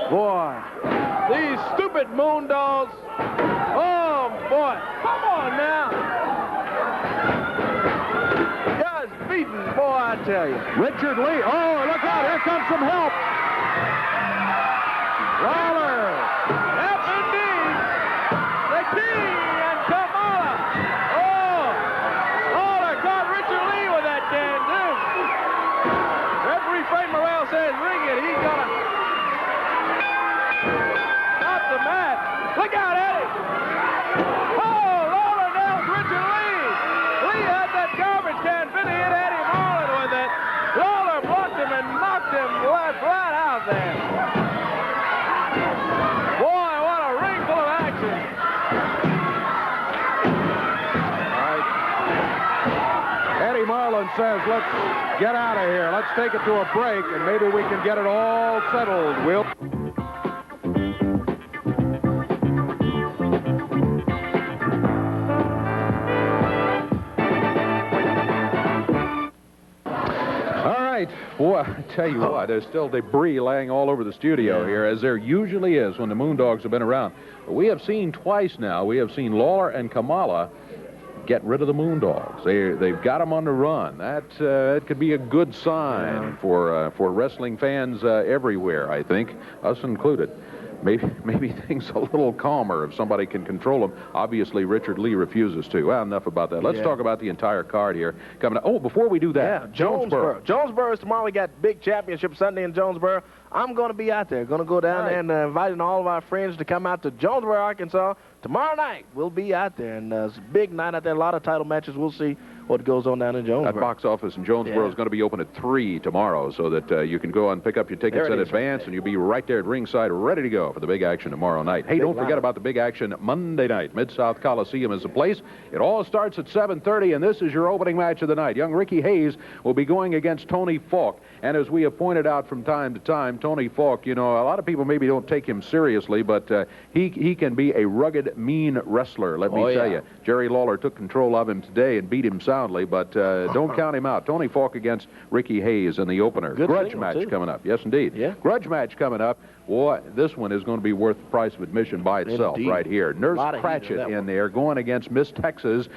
Boy, these stupid Moondogs. Oh, boy. Come on now. Guys beaten, boy, I tell you.
Richard Lee. Oh, look out. Here comes some help. Lawler.
Help indeed. The King and Kamala. Oh, Lawler caught Richard Lee with that can, too. Referee Frank Morrell says ring it. He's going to stop the match. Look out, Eddie. Oh, Lawler nails Richard Lee. Lee had that garbage can. Vinny hit Eddie Marlin with it. Lawler blocked him and knocked him right out there.
Eddie Marlin says, let's get out of here. Let's take it to a break, and maybe we can get it all settled, Will. All right. Boy, I tell you what, there's still debris laying all over the studio here, as there usually is when the Moondogs have been around. But we have seen twice now. We have seen Lawler and Kamala get rid of the Moondogs. They've got them on the run. That could be a good sign for wrestling fans everywhere, I think, us included. Maybe things a little calmer if somebody can control them. Obviously, Richard Lee refuses to. Well, enough about that. Let's talk about the entire card here coming up. Oh, before we do that, Jonesboro.
Jonesboro is tomorrow. We got big championship Sunday in Jonesboro. I'm going to be out there. Going to go down there and inviting all of our friends to come out to Jonesboro, Arkansas. Tomorrow night, we'll be out there, and it's a big night out there. A lot of title matches. We'll see what goes on down in Jonesboro.
That box office in Jonesboro is going to be open at 3 tomorrow, so that you can go and pick up your tickets in advance, and you'll be right there at ringside, ready to go for the big action tomorrow night. Hey, don't forget about the big action Monday night. Mid-South Coliseum is the place. It all starts at 7:30, and this is your opening match of the night. Young Ricky Hayes will be going against Tony Falk, and as we have pointed out from time to time, Tony Falk, you know, a lot of people maybe don't take him seriously, but he can be a rugged, mean wrestler, let me tell you. Jerry Lawler took control of him today and beat him soundly, but don't count him out. Tony Falk against Ricky Hayes in the opener. Grudge match coming up. Yes, indeed. Yeah. Grudge match coming up. Boy, this one is going to be worth the price of admission by itself right here. Nurse Kratchet in there going against Miss Texas.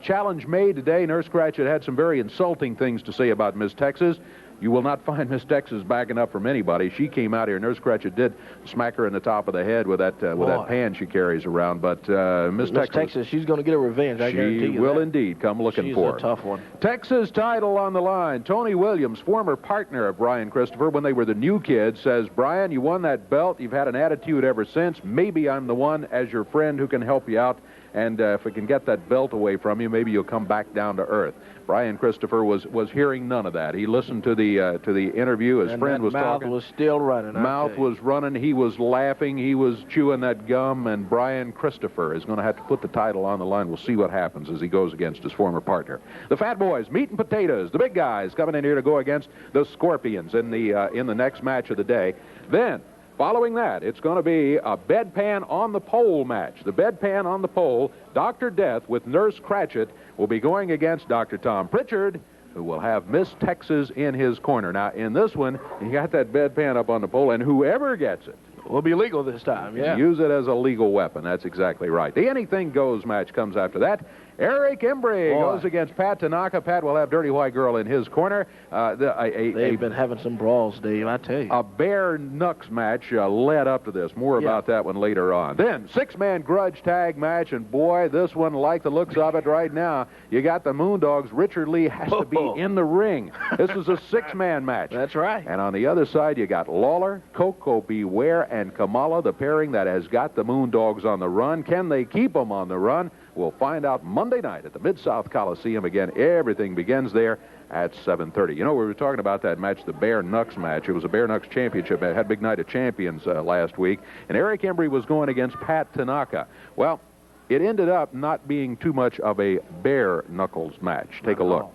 Challenge made today. Nurse Kratchet had some very insulting things to say about Miss Texas. You will not find Miss Texas backing up from anybody. She came out here. Nurse Kratchet did smack her in the top of the head with that pan she carries around. But Miss Texas,
she's going to get her revenge. I guarantee you.
She will indeed come looking for her.
She's a tough one.
Texas title on the line. Tony Williams, former partner of Brian Christopher when they were the new kids, says, Brian, you won that belt. You've had an attitude ever since. Maybe I'm the one as your friend who can help you out. And if we can get that belt away from you, maybe you'll come back down to earth. Brian Christopher was hearing none of that. He listened to the interview. His friend was talking.
Mouth was still running.
Mouth was running. He was laughing. He was chewing that gum. And Brian Christopher is going to have to put the title on the line. We'll see what happens as he goes against his former partner. The Fat Boys, meat and potatoes. The big guys coming in here to go against the Scorpions in the next match of the day. Then, following that, it's going to be a bedpan on the pole match. The bedpan on the pole, Dr. Death with Nurse Kratchet will be going against Dr. Tom Prichard, who will have Miss Texas in his corner. Now, in this one, you got that bedpan up on the pole, and whoever gets it
will be legal this time,
Use it as a legal weapon. That's exactly right. The Anything Goes match comes after that. Eric Embry goes against Pat Tanaka. Pat will have Dirty White Girl in his corner.
They've been having some brawls, Dave, I tell you.
A bare knucks match led up to this. More about that one later on. Then, six-man grudge tag match, and boy, this one, like the looks of it right now, you got the Moondogs. Richard Lee has to be in the ring. This is a six-man match.
That's right.
And on the other side, you got Lawler, Coco Beware, and Kamala, the pairing that has got the Moondogs on the run. Can they keep them on the run? We'll find out Monday night at the Mid-South Coliseum. Again, everything begins there at 7:30. You know, we were talking about that match, the Bare Knucks match. It was a Bare Knucks championship. It had Big Night of Champions last week. And Eric Embry was going against Pat Tanaka. Well, it ended up not being too much of a bare knuckles match. Take a look.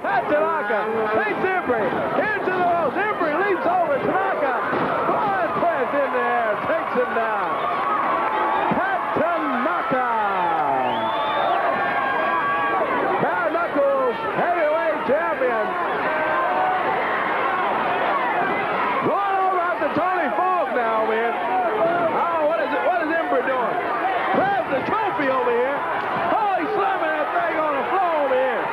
Pat Tanaka takes Embry into the ropes. Embry leaps over Tanaka. Blind press in there. Takes him down. Bare Knuckles heavyweight champion. Going over to Tony Falk now, man. Oh, what is Embry doing? Grabs the trophy over here. Oh, he's slamming that thing on the floor over here.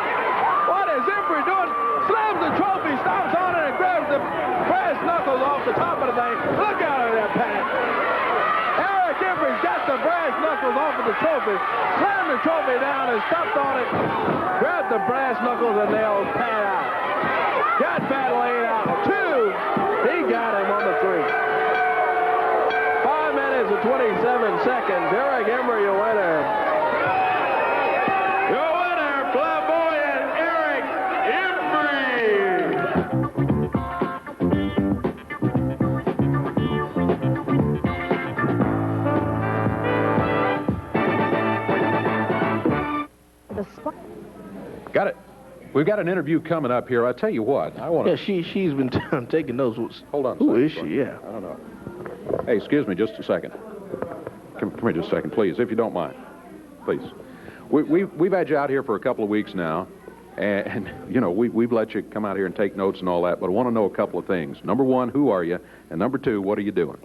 What is Embry doing? Slams the trophy, stomps on it, and grabs the brass knuckles off the top of the thing. Look out of there, Pat. Embry's got the brass knuckles off of the trophy, slammed the trophy down and stomped on it, grabbed the brass knuckles and nailed Pat out. Got Pat laid out. 2, he got him on the 3. 5 minutes and 27 seconds. Eric Embry, your winner. Your winner, flamboyant Eric Embry.
We've got an interview coming up here. I tell you what, I want to...
Yeah, she's been taking notes.
Hold on a
Who
second.
is she? Yeah.
I don't know. Hey, excuse me just a second. Come here just a second, please, if you don't mind. Please. We've had you out here for a couple of weeks now, and you know, we've let you come out here and take notes and all that, but I want to know a couple of things. Number one, who are you? And number two, what are you doing?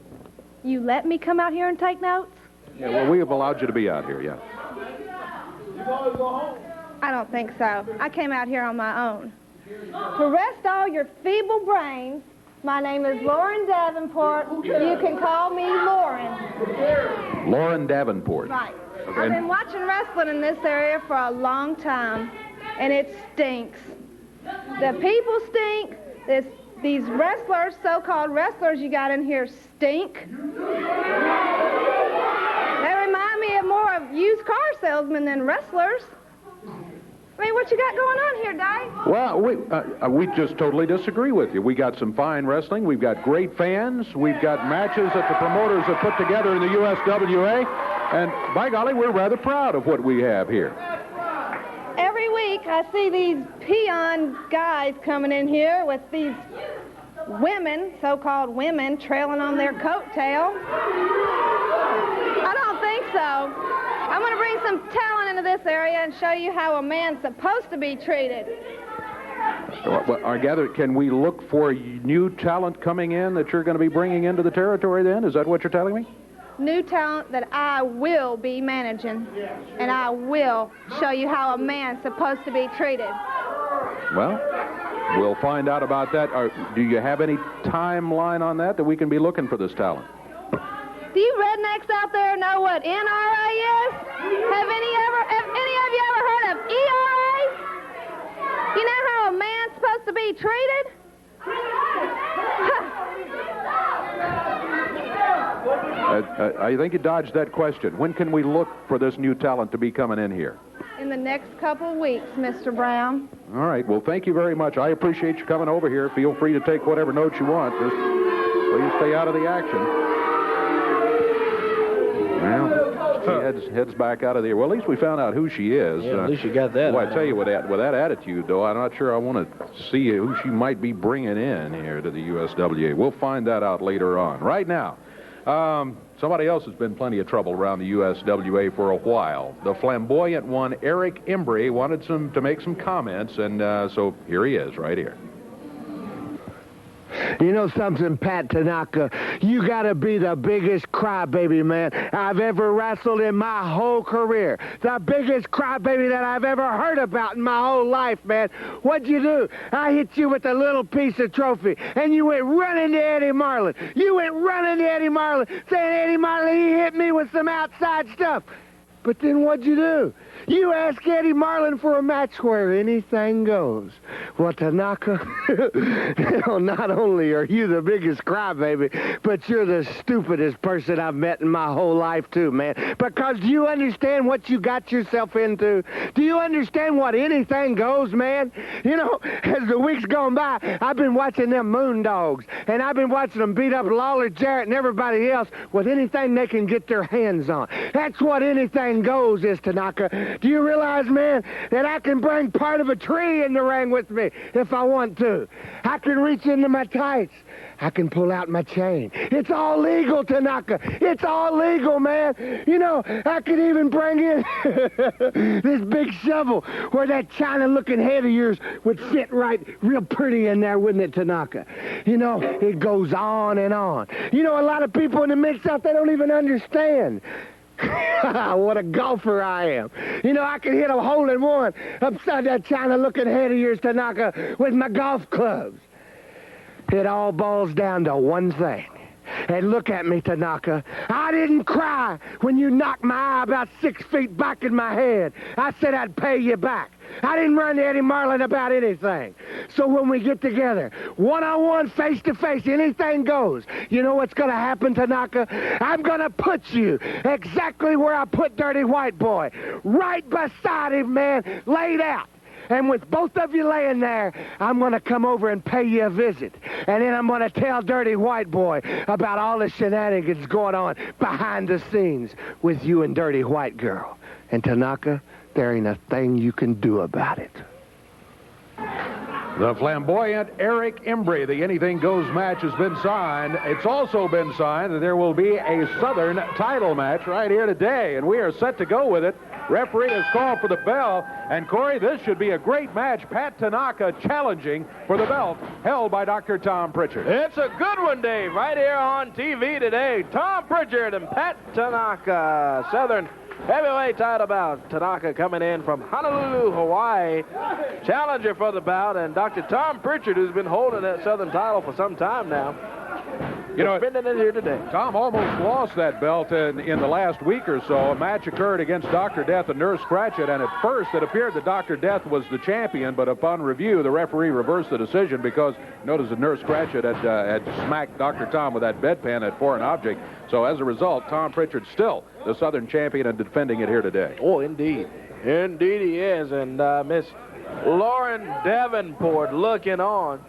You let me come out here and take notes?
Yeah, well, we have allowed you to be out here, yeah.
I don't think so. I came out here on my own. To rest all your feeble brains, my name is Lauren Davenport. You can call me Lauren.
Lauren Davenport.
Right.
Okay.
I've been watching wrestling in this area for a long time, and it stinks. The people stink. These wrestlers, so-called wrestlers you got in here, stink. They remind me more of used car salesmen than wrestlers. I mean, what you got going on here, Dave?
Well, we just totally disagree with you. We got some fine wrestling. We've got great fans. We've got matches that the promoters have put together in the USWA. And by golly, we're rather proud of what we have here.
Every week I see these peon guys coming in here with these women, so-called women, trailing on their coattail. I don't think so. I'm going to bring some talent into this area and show you how a man's supposed to be treated.
Well, I gather, can we look for new talent coming in that you're going to be bringing into the territory then? Is that what you're telling me?
New talent that I will be managing, and I will show you how a man's supposed to be treated.
Well, we'll find out about that. Do you have any timeline on that we can be looking for this talent?
Do you rednecks out there know what NRA is? Have any of you ever heard of ERA? You know how a man's supposed to be treated?
I think you dodged that question. When can we look for this new talent to be coming in here?
In the next couple of weeks, Mr. Brown.
All right. Well, thank you very much. I appreciate you coming over here. Feel free to take whatever notes you want. Just please stay out of the action. Well, she heads back out of there. Well, at least we found out who she is.
Yeah, at least you got that.
Well, I tell you, with that attitude, though, I'm not sure I want to see who she might be bringing in here to the USWA. We'll find that out later on. Right now, somebody else has been plenty of trouble around the USWA for a while. The flamboyant one, Eric Embry, wanted to make some comments, and so here he is, right here.
You know something, Pat Tanaka? You gotta be the biggest crybaby, man, I've ever wrestled in my whole career. The biggest crybaby that I've ever heard about in my whole life, man. What'd you do? I hit you with a little piece of trophy, and you went running to Eddie Marlin. You went running to Eddie Marlin, saying Eddie Marlin, he hit me with some outside stuff. But then what'd you do? You ask Eddie Marlin for a match where anything goes. Well, Tanaka, not only are you the biggest crybaby, but you're the stupidest person I've met in my whole life, too, man. Because do you understand what you got yourself into? Do you understand what anything goes, man? You know, as the weeks gone by, I've been watching them Moondogs, and I've been watching them beat up Lawler, Jarrett, and everybody else with anything they can get their hands on. That's what anything goes is, Tanaka. Do you realize, man, that I can bring part of a tree in the ring with me if I want to? I can reach into my tights. I can pull out my chain. It's all legal, Tanaka. It's all legal, man. You know, I could even bring in this big shovel where that China-looking head of yours would sit right real pretty in there, wouldn't it, Tanaka? You know, it goes on and on. You know, a lot of people in the mix-up, they don't even understand. What a golfer I am. You know, I can hit a hole-in-one upside that China-looking head of yours, Tanaka, with my golf clubs. It all boils down to one thing. And look at me, Tanaka. I didn't cry when you knocked my eye about 6 feet back in my head. I said I'd pay you back. I didn't run to Eddie Marlin about anything. So when we get together, one-on-one, face-to-face, anything goes. You know what's going to happen, Tanaka? I'm going to put you exactly where I put Dirty White Boy. Right beside him, man, laid out. And with both of you laying there, I'm going to come over and pay you a visit. And then I'm going to tell Dirty White Boy about all the shenanigans going on behind the scenes with you and Dirty White Girl. And Tanaka, there ain't a thing you can do about it.
The flamboyant Eric Embry, the Anything Goes match has been signed. It's also been signed that there will be a Southern title match right here today, and we are set to go with it. Referee has called for the bell, and Corey, this should be a great match. Pat Tanaka challenging for the belt held by Dr. Tom Prichard.
It's a good one, Dave, right here on TV today. Tom Prichard and Pat Tanaka, Southern heavyweight title bout. Tanaka coming in from Honolulu, Hawaii. Challenger for the bout, and Dr. Tom Prichard, who's been holding that Southern title for some time now.
You know,
defending it here today.
Tom almost lost that belt in the last week or so. A match occurred against Dr. Death and Nurse Kratchet, and at first it appeared that Dr. Death was the champion, but upon review, the referee reversed the decision because notice that Nurse Kratchet had smacked Dr. Tom with that bedpan at foreign object. So as a result, Tom Prichard still the Southern champion and defending it here today.
Oh, indeed. Indeed he is, and Miss Lauren Davenport looking on.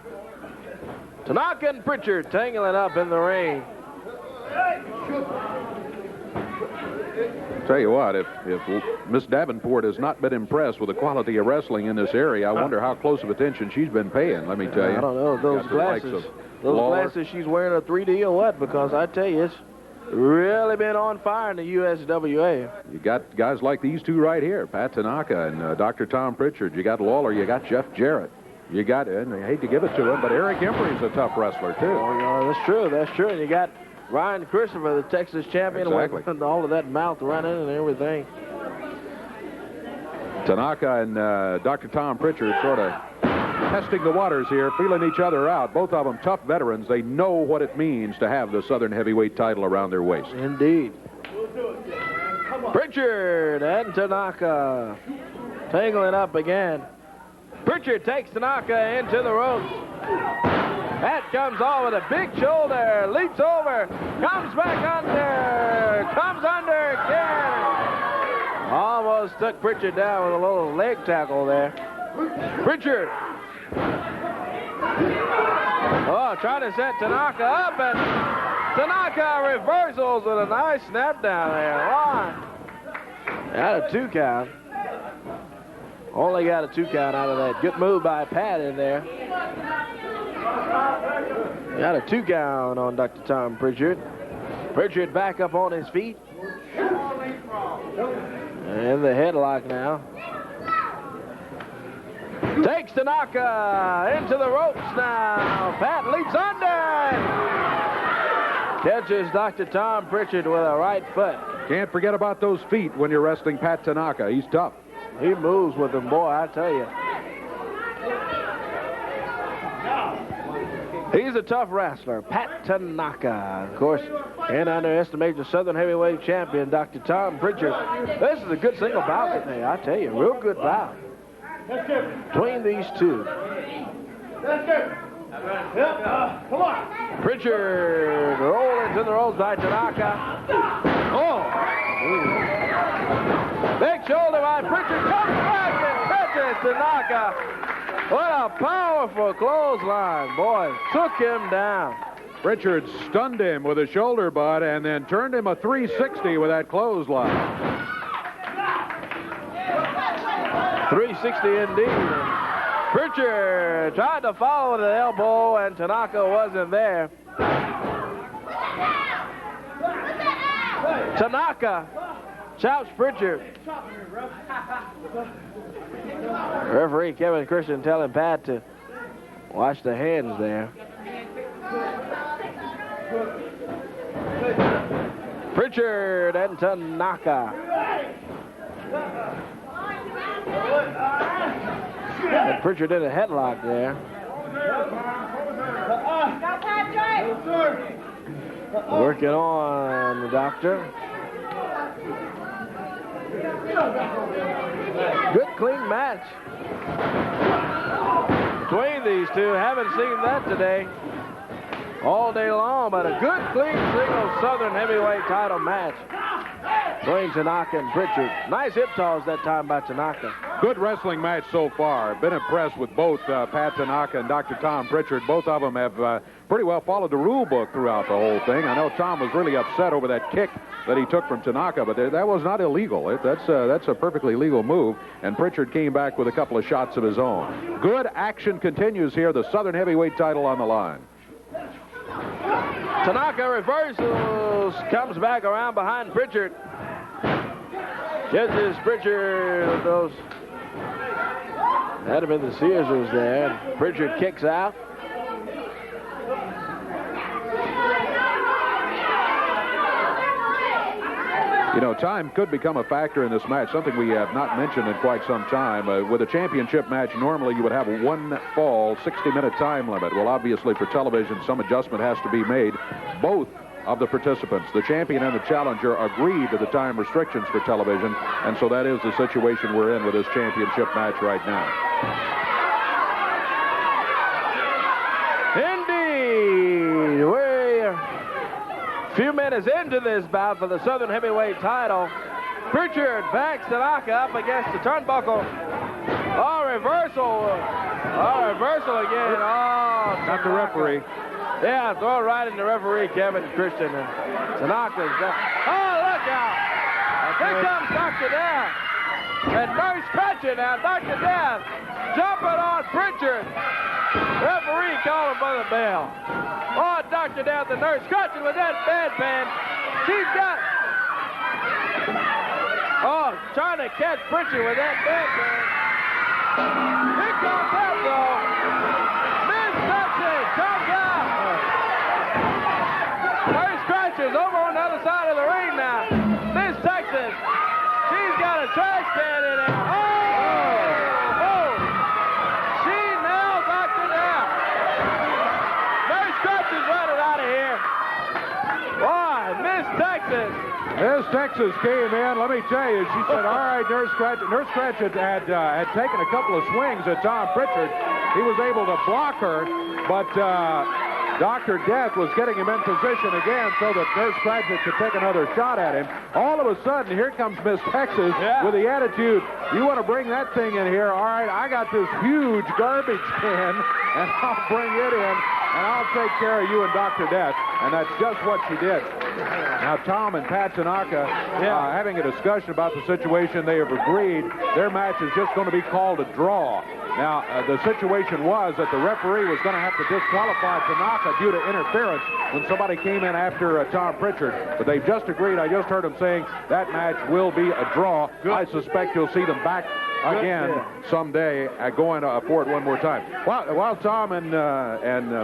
Tanaka and Prichard tangling up in the ring.
Tell you what, if Miss Davenport has not been impressed with the quality of wrestling in this area, I wonder how close of attention she's been paying, let me tell you.
I don't know, those glasses. Those glasses, she's wearing a 3D or what, because I tell you, it's really been on fire in the USWA.
You got guys like these two right here, Pat Tanaka and Dr. Tom Prichard. You got Lawler, you got Jeff Jarrett. You got, and I hate to give it to him, but Eric Embry's a tough wrestler, too.
Oh, yeah, that's true, that's true. And you got Ryan Christopher, the Texas champion,
exactly.
With all of that mouth running and everything.
Tanaka and Dr. Tom Prichard sort of testing the waters here, feeling each other out. Both of them tough veterans. They know what it means to have the Southern heavyweight title around their waist.
Indeed. Prichard and Tanaka tangling up again. Prichard takes Tanaka into the ropes. Pat comes on with a big shoulder, leaps over, comes back under, comes under again. Almost took Prichard down with a little leg tackle there. Prichard. Oh, trying to set Tanaka up, and Tanaka reversals with a nice snap down there. One. Got a 2 count. Only got a 2 count out of that. Good move by Pat in there. Got a 2 count on Dr. Tom Prichard. Prichard back up on his feet. And the headlock now. Takes Tanaka into the ropes now. Pat leaps under. Catches Dr. Tom Prichard with a right foot.
Can't forget about those feet when you're wrestling Pat Tanaka. He's tough.
He moves with them, boy, I tell you. He's a tough wrestler, Pat Tanaka. Of course, can't underestimate the Southern heavyweight champion, Dr. Tom Prichard. This is a good single bout today, I tell you. Real good bout between these two. Come on. Prichard rolling to the ropes by Tanaka. Oh! Big shoulder by Prichard. Comes back and catches Tanaka. What a powerful clothesline, boy. Took him down.
Prichard stunned him with a shoulder butt and then turned him a 360 with that clothesline.
360 indeed. Prichard tried to follow with an elbow, and Tanaka wasn't there. Tanaka chops Prichard. Referee Kevin Christian telling Pat to watch the hands there. Prichard and Tanaka. And Prichard did a headlock there. Working on the doctor. Good clean match between these two. Haven't seen that today all day long, but a good, clean single Southern heavyweight title match between Tanaka and Prichard. Nice hip toss that time by Tanaka.
Good wrestling match so far. Been impressed with both Pat Tanaka and Dr. Tom Prichard. Both of them have pretty well followed the rule book throughout the whole thing. I know Tom was really upset over that kick that he took from Tanaka, but that was not illegal. That's a perfectly legal move, and Prichard came back with a couple of shots of his own. Good action continues here. The Southern heavyweight title on the line.
Tanaka reverses, comes back around behind Prichard. Just as Prichard those had him in the scissors there, and Prichard kicks out.
You know, time could become a factor in this match, something we have not mentioned in quite some time. With a championship match, normally you would have a one fall, 60-minute time limit. Well, obviously, for television, some adjustment has to be made. Both of the participants, the champion and the challenger, agreed to the time restrictions for television, and so that is the situation we're in with this championship match right now.
Indeed, we're a few minutes into this bout for the Southern heavyweight title. Prichard backs Tanaka up against the turnbuckle. Oh, reversal. Oh, reversal again. Oh,
Not the referee.
Yeah, throw it right in the referee, Kevin Christian. And Tanaka's got... Oh, look out! Here comes Dr. Death. And Nurse Kratchet now. Dr. Death jumping on Prichard. Referee calling for the bell. Oh, Dr. Death and Nurse Kratchet with that bedpan. She's got... Oh, trying to catch Prichard with that bedpan. Here comes that, though. Miss Kratchet comes out. Nurse Kratchet's over on the other side of the ring now. Miss Texas, she's got a trash can in it. Oh! She nailed Dr. Death. Nurse Kratchet's running out of here. Boy, Miss Texas.
Miss Texas came in. Let me tell you, she said, all right, Nurse Kratchet. Nurse Kratchet had taken a couple of swings at Tom Prichard. He was able to block her, but Dr. Death was getting him in position again so that Nurse Kratchet could take another shot at him. All of a sudden, here comes Miss Texas with the attitude, you want to bring that thing in here? All right, I got this huge garbage can, and I'll bring it in, and I'll take care of you and Dr. Death. And that's just what she did. Now, Tom and Pat Tanaka having a discussion about the situation. They have agreed their match is just going to be called a draw. Now, the situation was that the referee was going to have to disqualify Tanaka due to interference when somebody came in after Tom Prichard. But they've just agreed. I just heard them saying that match will be a draw. Good. I suspect you'll see them back again someday going for it one more time. While Tom and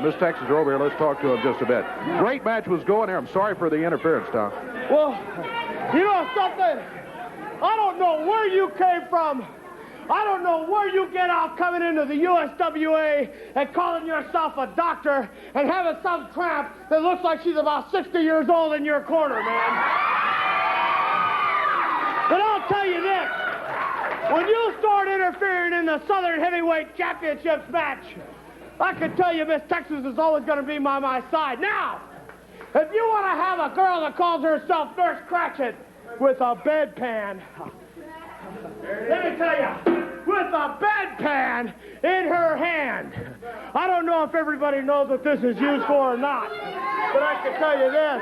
Miss Texas are over here, let's talk to them just a bit. Great match was going here. I'm sorry for the interference, Tom.
Well, you know something? I don't know where you came from. I don't know where you get off coming into the USWA and calling yourself a doctor and having some tramp that looks like she's about 60 years old in your corner, man. But I'll tell you this. When you start interfering in the Southern Heavyweight Championships match, I can tell you Miss Texas is always going to be by my side. Now, if you want to have a girl that calls herself Nurse Kratchet with a bedpan, let me tell you, with a bedpan in her hand. I don't know if everybody knows what this is used for or not, but I can tell you this,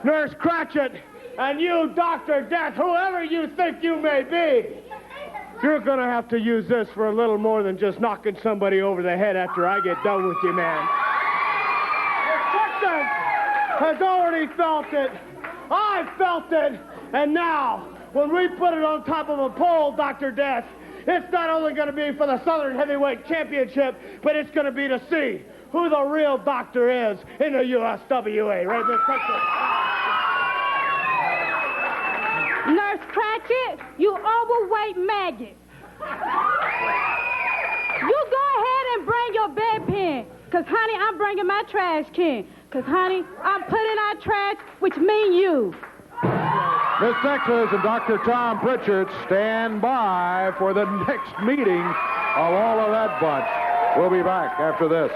Nurse Kratchet and you, Dr. Death, whoever you think you may be, you're going to have to use this for a little more than just knocking somebody over the head after I get done with you, man. Texas has already felt it. I felt it. And now, when we put it on top of a pole, Dr. Death, it's not only going to be for the Southern Heavyweight Championship, but it's going to be to see who the real doctor is in the USWA. Right, Miss Texas?
Nurse Kratchet, you overweight maggot. You go ahead and bring your bedpan, because, honey, I'm bringing my trash can. Because, honey, I'm putting out trash, which mean you.
Miss Texas and Dr. Tom Prichard stand by for the next meeting of all of that bunch. We'll be back after this.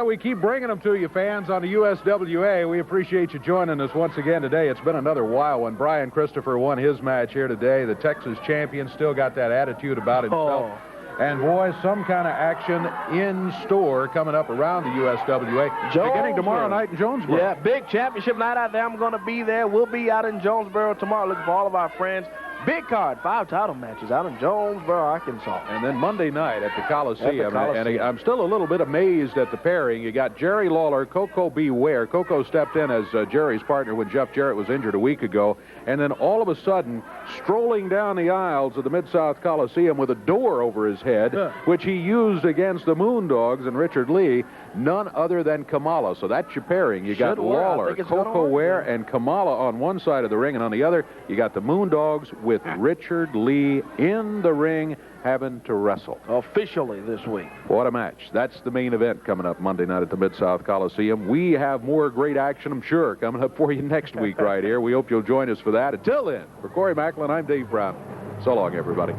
Well, we keep bringing them to you, fans, on the USWA. We appreciate you joining us once again today. It's been another wild one. Brian Christopher won his match here today. The Texas champion still got that attitude about himself. And, boys, some kind of action in store coming up around the USWA. Beginning tomorrow night in Jonesboro.
Yeah, big championship night out there. I'm going to be there. We'll be out in Jonesboro tomorrow looking for all of our friends. Big card, 5 title matches out in Jonesboro, Arkansas.
And then Monday night at the Coliseum. And I'm still a little bit amazed at the pairing. You got Jerry Lawler, Coco Beware. Coco stepped in as Jerry's partner when Jeff Jarrett was injured a week ago. And then all of a sudden, strolling down the aisles of the Mid-South Coliseum with a door over his head, which he used against the Moondogs and Richard Lee, none other than Kamala. So that's your pairing. You got Lawler, Coco Ware, and Kamala on one side of the ring, and on the other, you got the Moondogs with Richard Lee in the ring having to wrestle.
Officially this week.
What a match. That's the main event coming up Monday night at the Mid-South Coliseum. We have more great action, I'm sure, coming up for you next week right here. We hope you'll join us for that. Until then, for Corey Macklin, I'm Dave Brown. So long, everybody.